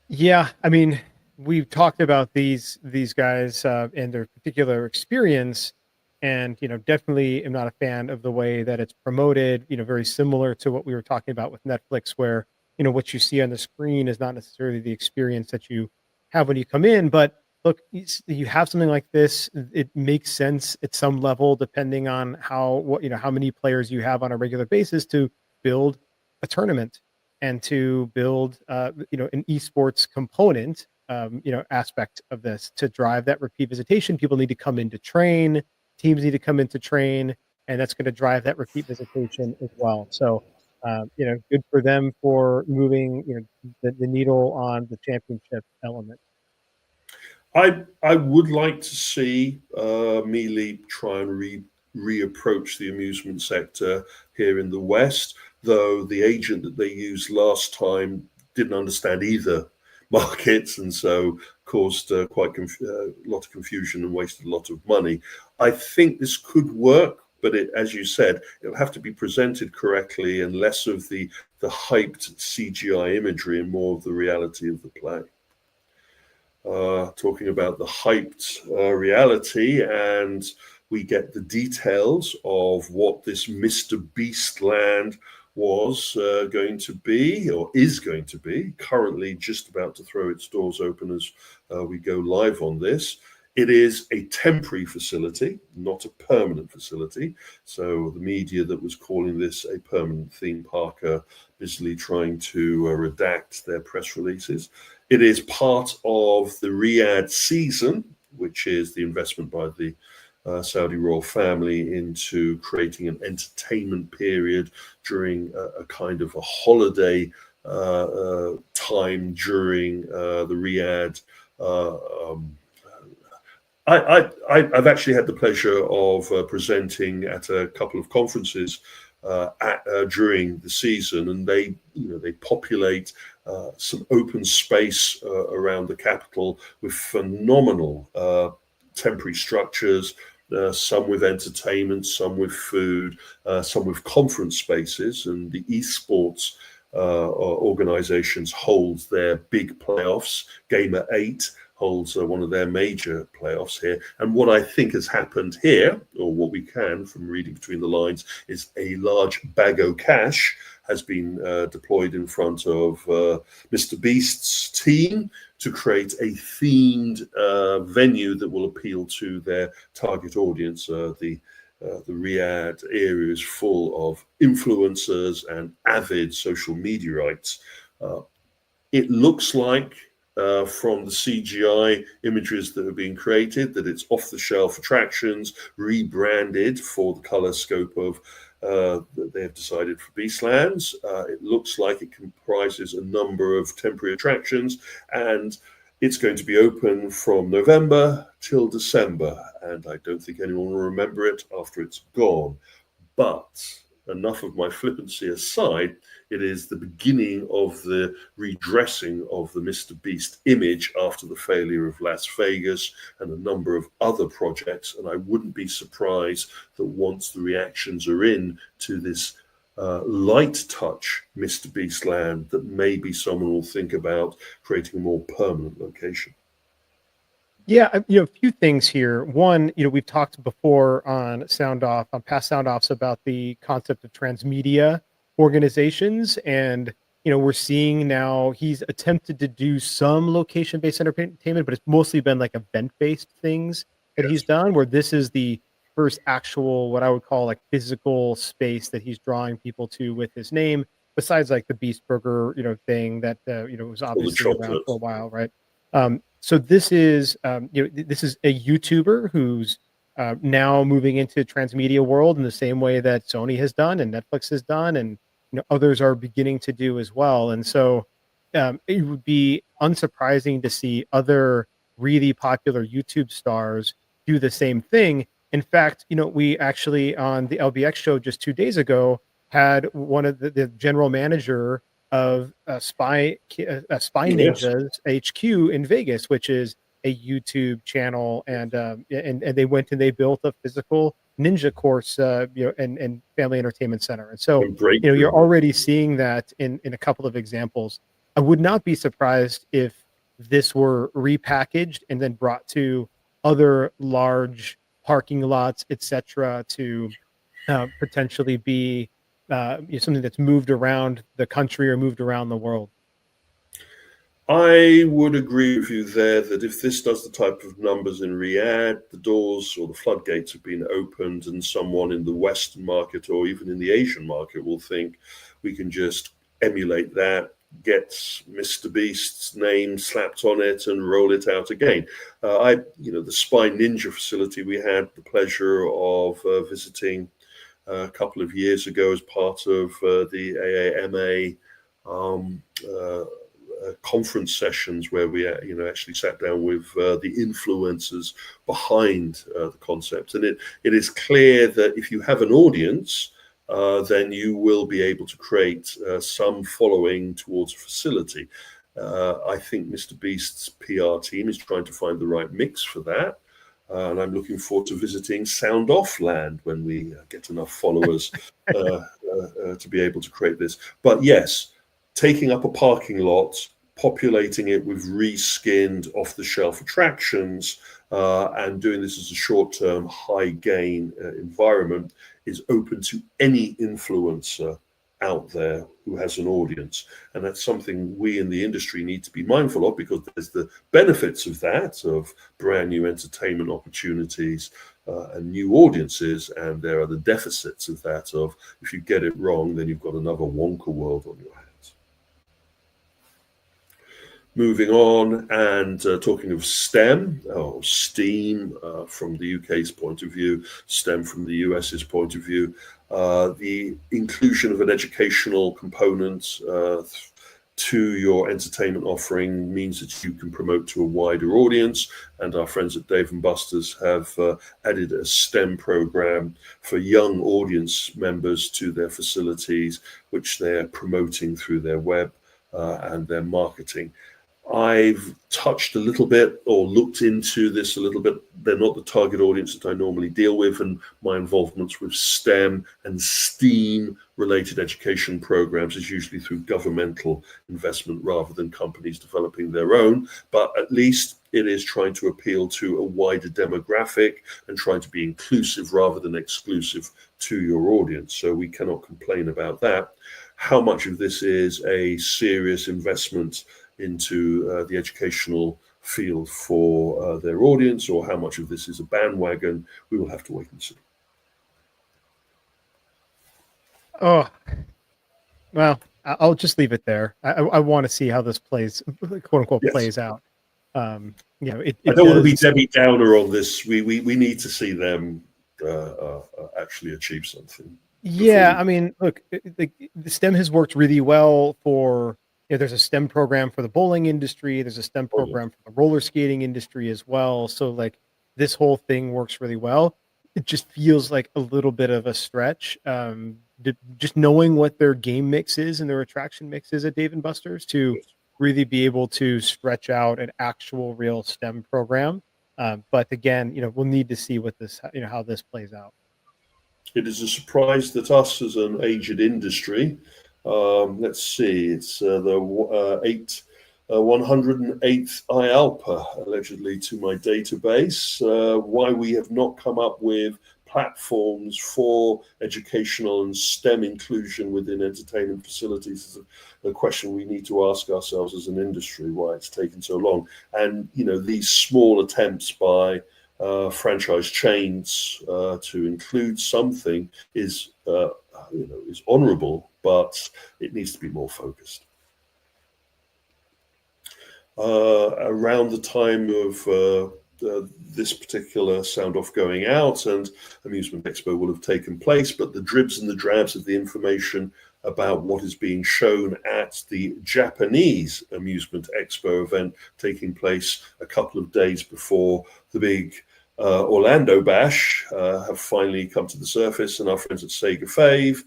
Yeah, I mean, we've talked about these guys and their particular experience, and definitely am not a fan of the way that it's promoted. Very similar to what we were talking about with Netflix, where what you see on the screen is not necessarily the experience that you have when you come in. But look, you have something like this, it makes sense at some level, depending on how many players you have on a regular basis, to build a tournament. and to build, an esports component, aspect of this to drive that repeat visitation. People need to come in to train, teams need to come in to train, and that's going to drive that repeat visitation as well. So, good for them for moving, the needle on the championship element. I would like to see Mealy try and reapproach the amusement sector here in the West, though the agent that they used last time didn't understand either markets, and so caused quite a lot of confusion and wasted a lot of money. I think this could work, but as you said, it'll have to be presented correctly and less of the hyped CGI imagery and more of the reality of the play. Talking about the hyped reality, and we get the details of what this Mr. Beast land was going to be, or is going to be, currently just about to throw its doors open as we go live on this. It is a temporary facility, not a permanent facility. So the media that was calling this a permanent theme park are busily trying to redact their press releases. It is part of the Riyadh season, which is the investment by the Saudi royal family into creating an entertainment period during a kind of a holiday time during the Riyadh. I've actually had the pleasure of presenting at a couple of conferences during the season, and they populate some open space around the capital with phenomenal temporary structures, some with entertainment, some with food, some with conference spaces, and the esports organizations hold their big playoffs. Gamer 8 holds one of their major playoffs here. And what I think has happened here, or what we can from reading between the lines, is a large bag of cash has been deployed in front of Mr. Beast's team to create a themed venue that will appeal to their target audience. The Riyadh area is full of influencers and avid social mediaites. It looks like from the CGI images that are being created that it's off-the-shelf attractions rebranded for the color scope of that they have decided for Beastlands. It looks like it comprises a number of temporary attractions, and it's going to be open from November till December, and I don't think anyone will remember it after it's gone. But enough of my flippancy aside, it is the beginning of the redressing of the Mr. Beast image after the failure of Las Vegas and a number of other projects. And I wouldn't be surprised that once the reactions are in to this light touch Mr. Beast land, that maybe someone will think about creating a more permanent location. Yeah, a few things here. One, we've talked before on past sound offs about the concept of transmedia organizations, and we're seeing now he's attempted to do some location-based entertainment, but it's mostly been like event-based things that he's done, where this is the first actual, what I would call like physical space that he's drawing people to with his name, besides like the Beast Burger, thing that was obviously around for a while, right? So this is this is a YouTuber who's now moving into transmedia world in the same way that Sony has done and Netflix has done, and others are beginning to do as well. And so it would be unsurprising to see other really popular YouTube stars do the same thing. In fact, we actually on the LBX show just 2 days ago had one of the general manager of Spy Ninjas HQ in Vegas, which is a YouTube channel, and they went and they built a physical ninja course, and family entertainment center. And so, you're already seeing that in a couple of examples. I would not be surprised if this were repackaged and then brought to other large parking lots, etc., to potentially be something that's moved around the country or moved around the world. I would agree with you there that if this does the type of numbers in Riyadh, the doors or the floodgates have been opened, and someone in the Western market or even in the Asian market will think we can just emulate that, get Mr. Beast's name slapped on it, and roll it out again. The Spy Ninja facility we had the pleasure of visiting a couple of years ago as part of the AAMA conference sessions, where we actually sat down with the influencers behind the concept. And it is clear that if you have an audience, then you will be able to create some following towards a facility. I think Mr. Beast's PR team is trying to find the right mix for that. And I'm looking forward to visiting Sound Off Land when we get enough followers to be able to create this. But yes, taking up a parking lot, populating it with reskinned off-the-shelf attractions, and doing this as a short-term, high-gain environment is open to any influencer out there who has an audience. And that's something we in the industry need to be mindful of, because there's the benefits of that, of brand new entertainment opportunities and new audiences, and there are the deficits of that, of if you get it wrong, then you've got another Wonka world on your hands. Moving on, and talking of STEM, or STEAM from the UK's point of view, STEM from the US's point of view, the inclusion of an educational component to your entertainment offering means that you can promote to a wider audience. And our friends at Dave & Buster's have added a STEM program for young audience members to their facilities, which they're promoting through their web and their marketing. I've touched a little bit or looked into this a little bit. They're not the target audience that I normally deal with, and my involvements with STEM and STEAM related education programs is usually through governmental investment rather than companies developing their own. But at least it is trying to appeal to a wider demographic and trying to be inclusive rather than exclusive to your audience. So we cannot complain about that. How much of this is a serious investment into the educational field for their audience, or how much of this is a bandwagon, we will have to wait and see. Oh, well, I'll just leave it there. I want to see how this plays, quote unquote, Yes. plays out. I don't want to be Debbie Downer on this. We need to see them actually achieve something. Yeah, I mean, look, the STEM has worked really well for. There's a STEM program for the bowling industry. There's a STEM program for the roller skating industry as well. So like this whole thing works really well. It just feels like a little bit of a stretch. Just knowing what their game mix is and their attraction mix is at Dave & Buster's to really be able to stretch out an actual real STEM program. But again, we'll need to see what this, how this plays out. It is a surprise that us as an aged industry, let's see, it's the 108th IALPA, allegedly, to my database. Why we have not come up with platforms for educational and STEM inclusion within entertainment facilities is a question we need to ask ourselves as an industry, why it's taken so long. And, these small attempts by franchise chains to include something is honorable, but it needs to be more focused. Around the time of this particular sound off going out, and Amusement Expo will have taken place, but the dribs and the drabs of the information about what is being shown at the Japanese Amusement Expo event taking place a couple of days before the big Orlando Bash have finally come to the surface, and our friends at Sega Fave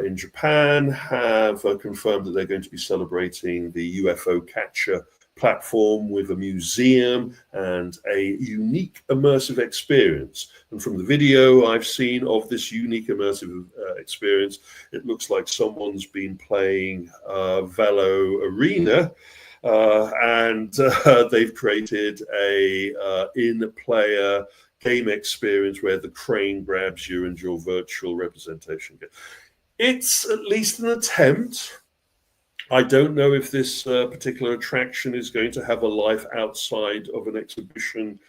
in Japan have confirmed that they're going to be celebrating the UFO catcher platform with a museum and a unique immersive experience. And from the video I've seen of this unique immersive experience, it looks like someone's been playing Velo Arena, and they've created a in-player game experience where the crane grabs you and your virtual representation. It's at least an attempt. I don't know if this particular attraction is going to have a life outside of an exhibition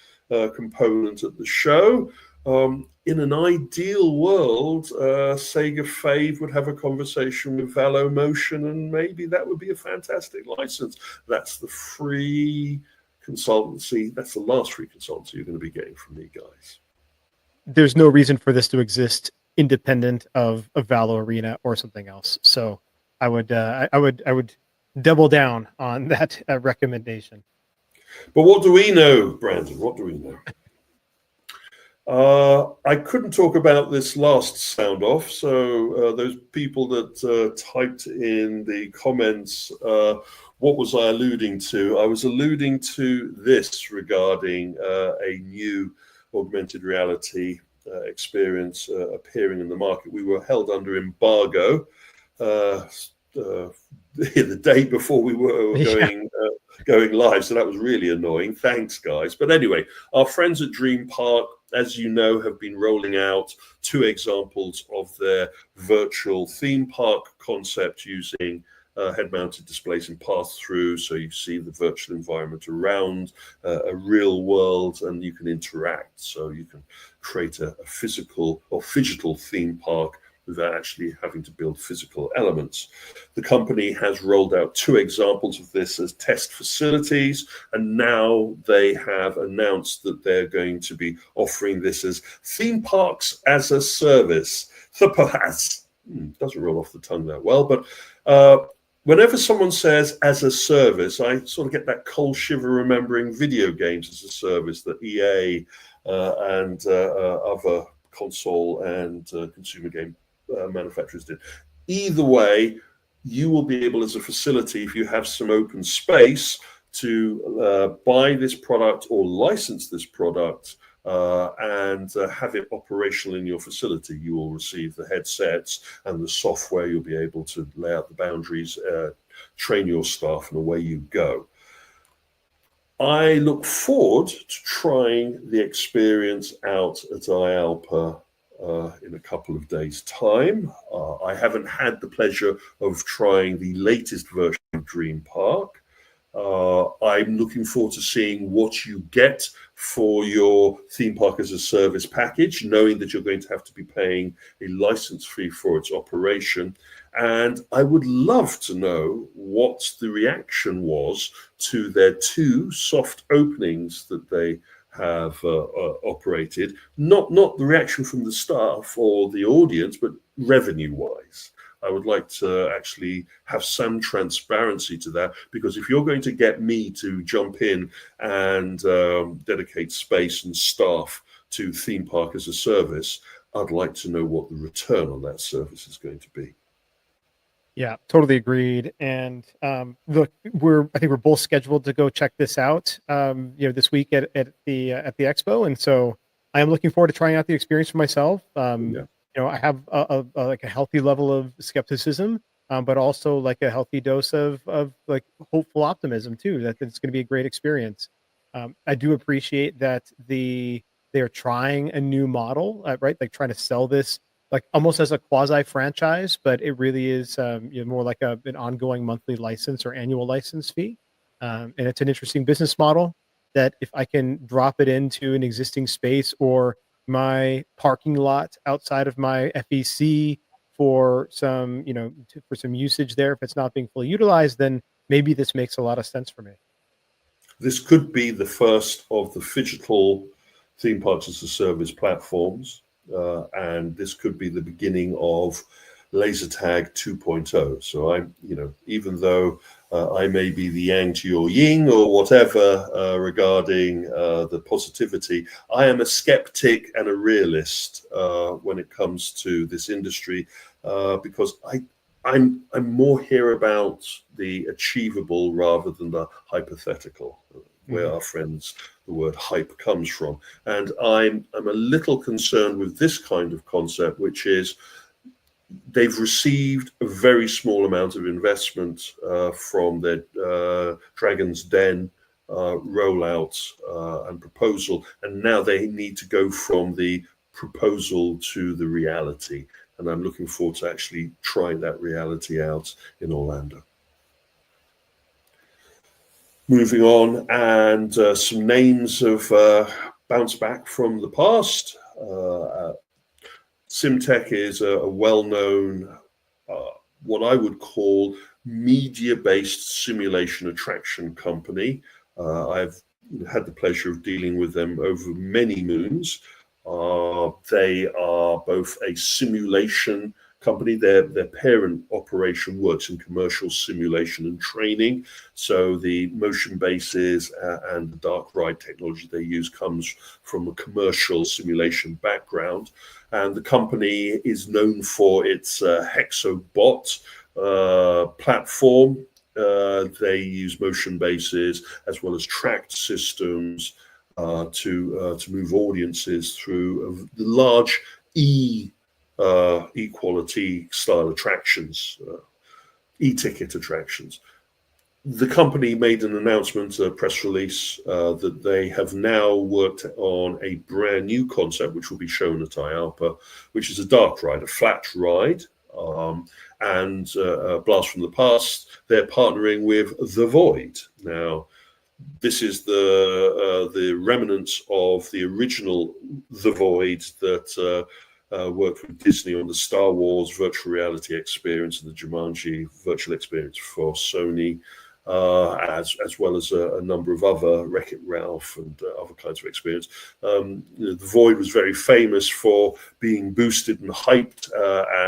component at the show, In an ideal world, Sega Fave would have a conversation with Valo Motion, and maybe that would be a fantastic license. That's the free consultancy. That's the last free consultancy you're going to be getting from me guys. There's no reason for this to exist independent of a Valo Arena or something else. So I would double down on that recommendation. But what do we know, Brandon? What do we know? I couldn't talk about this last sound off, so those people that typed in the comments, what was I alluding to? I was alluding to this regarding a new augmented reality experience appearing in the market. We were held under embargo the day before we were going live, so that was really annoying. Thanks, guys. But anyway, our friends at Dream Park, as you know, have been rolling out 2 examples of their virtual theme park concept using head-mounted displays and pass-through, so you see the virtual environment around a real world, and you can interact. So you can create a physical or phygital theme park without actually having to build physical elements. The company has rolled out 2 examples of this as test facilities, and now they have announced that they're going to be offering this as theme parks as a service. THPAS. Doesn't roll off the tongue that well, but whenever someone says as a service, I sort of get that cold shiver remembering video games as a service that EA and other console and consumer game manufacturers did. Either way, you will be able, as a facility, if you have some open space, to buy this product or license this product and have it operational in your facility. You will receive the headsets and the software. You'll be able to lay out the boundaries, train your staff, and away you go. I look forward to trying the experience out at IALPA in a couple of days' time. I haven't had the pleasure of trying the latest version of Dream Park. I'm looking forward to seeing what you get for your theme park as a service package, knowing that you're going to have to be paying a license fee for its operation. And I would love to know what the reaction was to their 2 soft openings that they have operated, not the reaction from the staff or the audience, but revenue-wise. I would like to actually have some transparency to that, because if you're going to get me to jump in and dedicate space and staff to theme park as a service, I'd like to know what the return on that service is going to be. Yeah, totally agreed. And look, I think we're both scheduled to go check this out, this week at the expo, and so I am looking forward to trying out the experience for myself. I have a healthy level of skepticism, but also like a healthy dose of like hopeful optimism too, that it's going to be a great experience. I do appreciate that they are trying a new model, right? Like trying to sell this like almost as a quasi franchise, but it really is more like an ongoing monthly license or annual license fee. And it's an interesting business model that if I can drop it into an existing space or my parking lot outside of my FEC for some, for some usage there, if it's not being fully utilized, then maybe this makes a lot of sense for me. This could be the first of the phygital theme parks as a service platforms. And this could be the beginning of laser tag 2.0. So even though I may be the yang to your yin or whatever regarding the positivity, I am a skeptic and a realist when it comes to this industry, because I'm more here about the achievable rather than the hypothetical, where our friends the word hype comes from. And I'm a little concerned with this kind of concept, which is they've received a very small amount of investment from their Dragon's Den rollout and proposal, and now they need to go from the proposal to the reality. And I'm looking forward to actually trying that reality out in Orlando. Moving on, and some names of bounce back from the past. Simtech is a well-known, what I would call media-based simulation attraction company. I've had the pleasure of dealing with them over many moons. They are both a simulation company. Their parent operation works in commercial simulation and training. So the motion bases and the dark ride technology they use comes from a commercial simulation background. And the company is known for its Hexobot platform. They use motion bases as well as tracked systems to move audiences through the large equality style attractions, e-ticket attractions. The company made an announcement, a press release, that they have now worked on a brand new concept, which will be shown at IALPA, which is a dark ride, a flat ride, and a blast from the past. They're partnering with The Void. Now, this is the remnants of the original The Void that worked with Disney on the Star Wars virtual reality experience and the Jumanji virtual experience for Sony, as well as a number of other Wreck-It Ralph and other kinds of experience. The Void was very famous for being boosted and hyped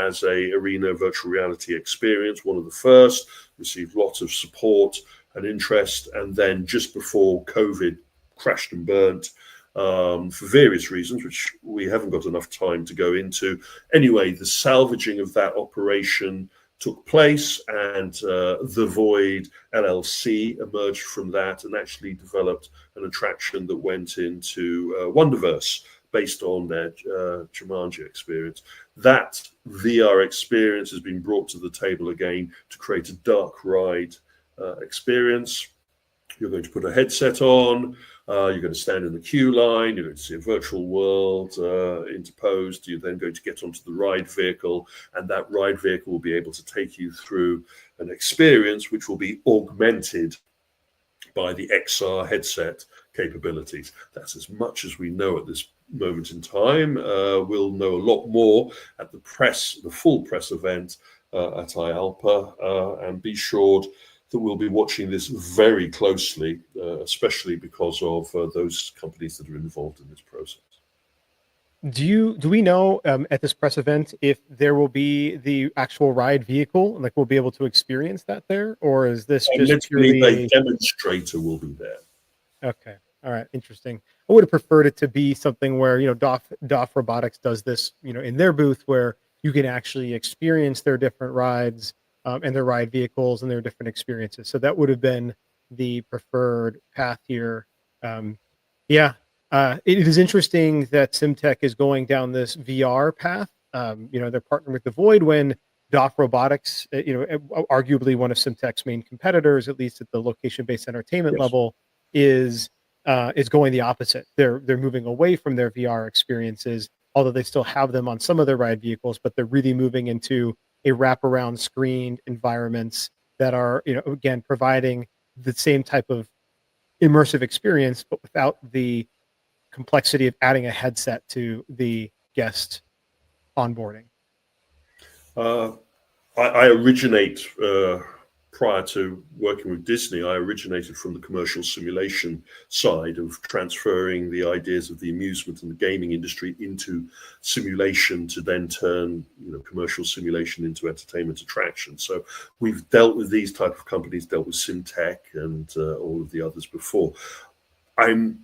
as a arena virtual reality experience, one of the first, received lots of support and interest, and then just before COVID crashed and burnt for various reasons, which we haven't got enough time to go into. Anyway, the salvaging of that operation took place, and The Void LLC emerged from that and actually developed an attraction that went into Wonderverse based on their Jumanji experience. That VR experience has been brought to the table again to create a dark ride experience. You're going to put a headset on, you're going to stand in the queue line, you're going to see a virtual world interposed, you're then going to get onto the ride vehicle, and that ride vehicle will be able to take you through an experience which will be augmented by the XR headset capabilities. That's as much as we know at this moment in time. We'll know a lot more at the full press event at IALPA, and be sure that we'll be watching this very closely, especially because of those companies that are involved in this process. Do we know at this press event if there will be the actual ride vehicle, like we'll be able to experience that there, or is this just purely a demonstrator will be there? Okay, all right, interesting. I would have preferred it to be something where DOF Robotics does this, in their booth, where you can actually experience their different rides and their ride vehicles and their different experiences. So that would have been the preferred path here. It is interesting that Simtech is going down this VR path. They're partnering with The Void when DOF Robotics, arguably one of Simtech's main competitors, at least at the location-based entertainment level, is going the opposite. They're moving away from their VR experiences, although they still have them on some of their ride vehicles, but they're really moving into a wraparound screened environments that are, again, providing the same type of immersive experience, but without the complexity of adding a headset to the guest onboarding. I originate, prior to working with Disney, I originated from the commercial simulation side of transferring the ideas of the amusement and the gaming industry into simulation to then turn commercial simulation into entertainment attraction. So we've dealt with these type of companies, dealt with Simtech and all of the others before. I'm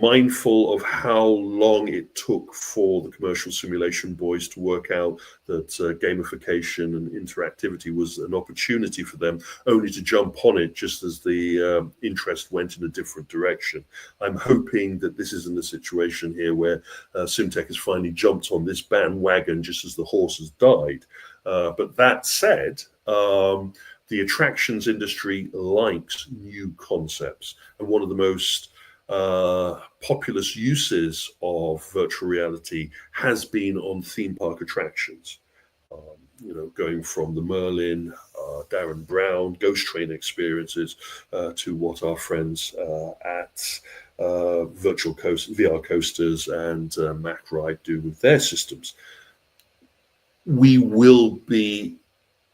mindful of how long it took for the commercial simulation boys to work out that gamification and interactivity was an opportunity for them, only to jump on it just as the interest went in a different direction. I'm hoping that this isn't a situation here where Simtech has finally jumped on this bandwagon just as the horse has died. But that said, the attractions industry likes new concepts, and one of the most populous uses of virtual reality has been on theme park attractions. Going from the Merlin, Darren Brown, Ghost Train experiences to what our friends at VR coasters and Mac Ride do with their systems. We will be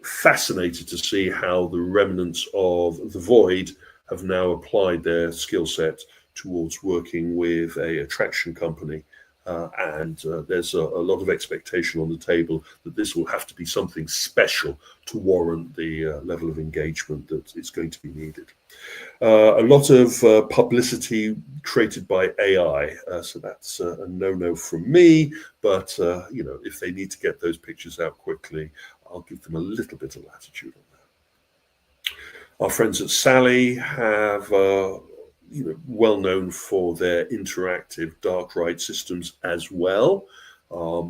fascinated to see how the remnants of the Void have now applied their skill set towards working with a attraction company. And there's a lot of expectation on the table that this will have to be something special to warrant the level of engagement that is going to be needed. A lot of publicity created by AI, so that's a no-no from me. But if they need to get those pictures out quickly, I'll give them a little bit of latitude on that. Our friends at Sally have well known for their interactive dark ride systems as well.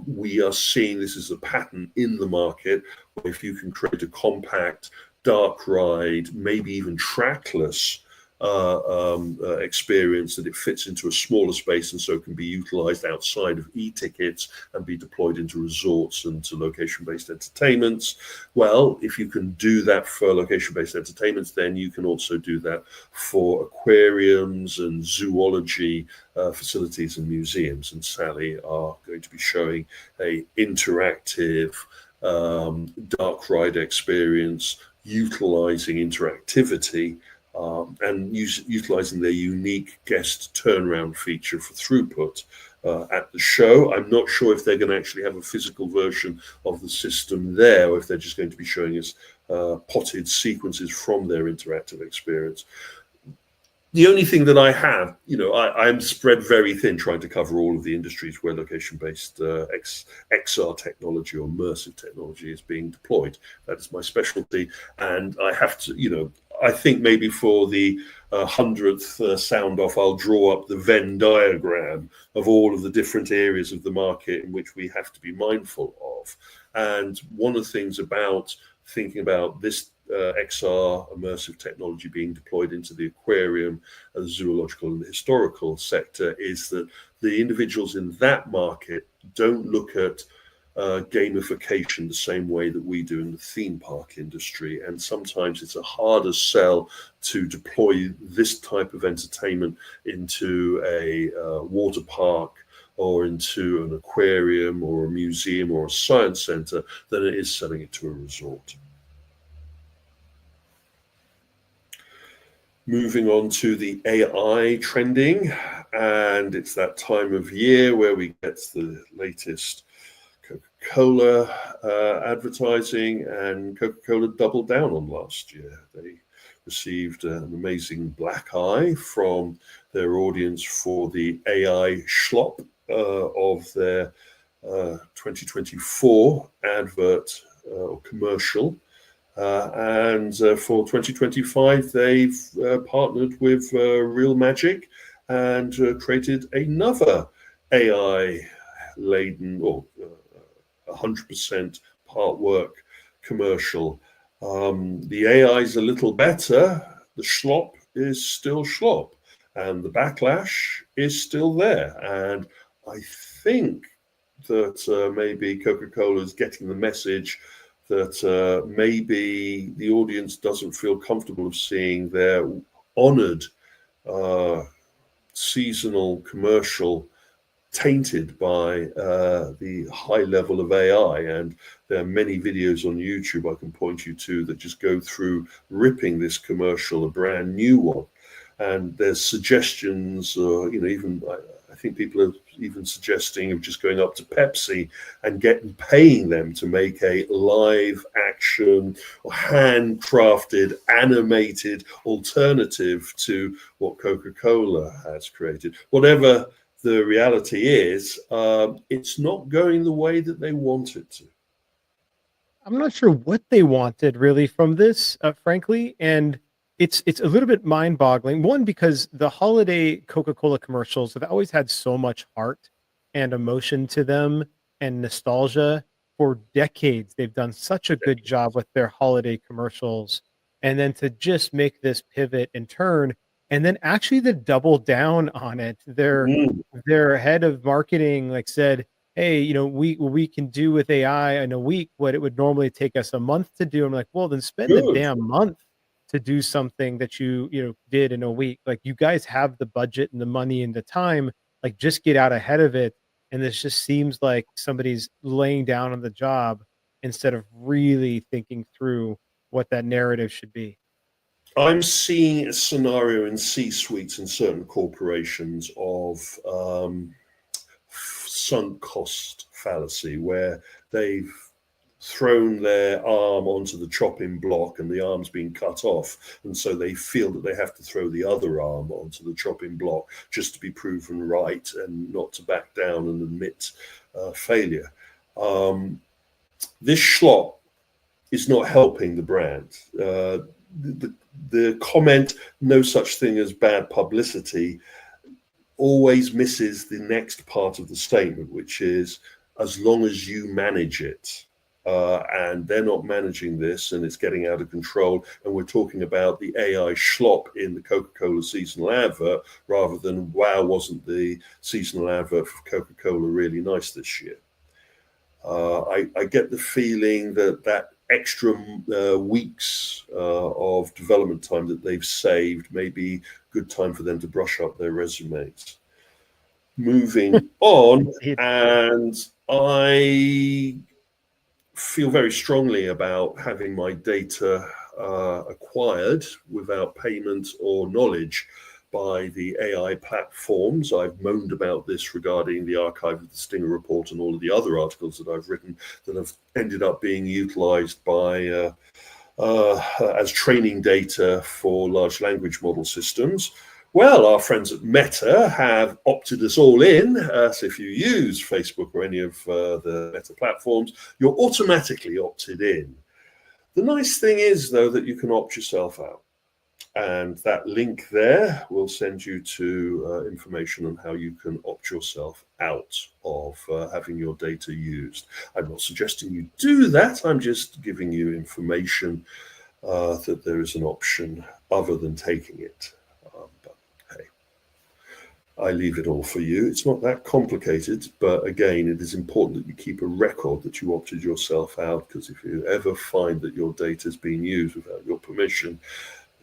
We are seeing this as a pattern in the market, where if you can create a compact dark ride, maybe even trackless experience, that it fits into a smaller space and so can be utilized outside of e-tickets and be deployed into resorts and to location-based entertainments. Well, if you can do that for location-based entertainments, then you can also do that for aquariums and zoology facilities and museums. And Sally are going to be showing a interactive dark ride experience utilizing interactivity and utilizing their unique guest turnaround feature for throughput at the show. I'm not sure if they're going to actually have a physical version of the system there, or if they're just going to be showing us potted sequences from their interactive experience. The only thing that I have, I'm spread very thin trying to cover all of the industries where location-based XR technology or immersive technology is being deployed. That is my specialty. And I have to, I think maybe for the 100th sound off, I'll draw up the Venn diagram of all of the different areas of the market in which we have to be mindful of. And one of the things about thinking about this XR immersive technology being deployed into the aquarium, the zoological and the historical sector, is that the individuals in that market don't look at gamification the same way that we do in the theme park industry. And sometimes it's a harder sell to deploy this type of entertainment into a water park or into an aquarium or a museum or a science center than it is selling it to a resort. Moving on to the AI trending, and it's that time of year where we get the latest Coca-Cola advertising, and Coca-Cola doubled down on last year. They received an amazing black eye from their audience for the AI schlop of their 2024 advert or commercial. And for 2025, they've partnered with Real Magic and created another AI-laden or 100% part work commercial. The AI is a little better. The schlop is still schlop, and the backlash is still there. And I think that maybe Coca-Cola is getting the message that maybe the audience doesn't feel comfortable of seeing their honored seasonal commercial tainted by the high level of AI. And there are many videos on YouTube I can point you to that just go through ripping this commercial a brand new one. And there's suggestions, even I think people are even suggesting of just going up to Pepsi and paying them to make a live action or handcrafted animated alternative to what Coca-Cola has created. Whatever the reality is, it's not going the way that they want it to. I'm not sure what they wanted really from this, frankly, and it's a little bit mind-boggling. One, because the holiday Coca-Cola commercials have always had so much heart and emotion to them and nostalgia. For decades, they've done such a good job with their holiday commercials, and then to just make this pivot and turn, and then actually to double down on it. Their head of marketing said, hey, we can do with AI in a week what it would normally take us a month to do. I'm like, well, then spend the damn month to do something that you did in a week. Like, you guys have the budget and the money and the time, like, just get out ahead of it. And this just seems like somebody's laying down on the job instead of really thinking through what that narrative should be. I'm seeing a scenario in C-suites in certain corporations of sunk cost fallacy, where they've thrown their arm onto the chopping block and the arm's been cut off, and so they feel that they have to throw the other arm onto the chopping block just to be proven right and not to back down and admit failure. This schlop is not helping the brand. The comment, no such thing as bad publicity, always misses the next part of the statement, which is, as long as you manage it. And they're not managing this, and it's getting out of control. And we're talking about the AI schlop in the Coca-Cola seasonal advert, rather than, wow, wasn't the seasonal advert for Coca-Cola really nice this year? I get the feeling that extra weeks of development time that they've saved may be good time for them to brush up their resumes. Moving on, and I feel very strongly about having my data acquired without payment or knowledge by the AI platforms. I've moaned about this regarding the archive of the Stinger report and all of the other articles that I've written that have ended up being utilized by as training data for large language model systems. Well, our friends at Meta have opted us all in. So if you use Facebook or any of the Meta platforms, you're automatically opted in. The nice thing is, though, that you can opt yourself out. And that link there will send you to information on how you can opt yourself out of having your data used. I'm not suggesting you do that. I'm just giving you information that there is an option other than taking it. But hey, I leave it all for you. It's not that complicated, but again, it is important that you keep a record that you opted yourself out, because if you ever find that your data is being used without your permission,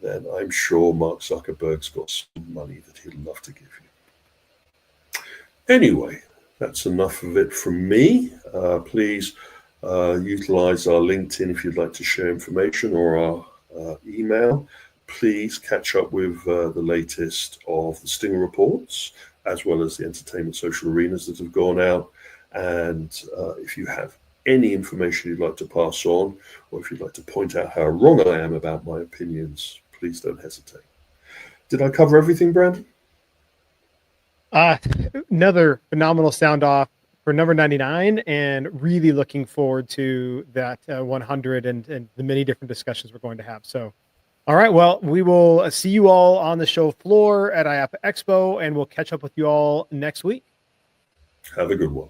then I'm sure Mark Zuckerberg's got some money that he'd love to give you. Anyway, that's enough of it from me. Please utilize our LinkedIn if you'd like to share information, or our email. Please catch up with the latest of the Stinger reports, as well as the entertainment social arenas that have gone out. And if you have any information you'd like to pass on, or if you'd like to point out how wrong I am about my opinions, please don't hesitate. Did I cover everything, Brandon? Another phenomenal sound off for number 99, and really looking forward to that 100 and the many different discussions we're going to have. So, all right, well, we will see you all on the show floor at IAPA Expo, and we'll catch up with you all next week. Have a good one.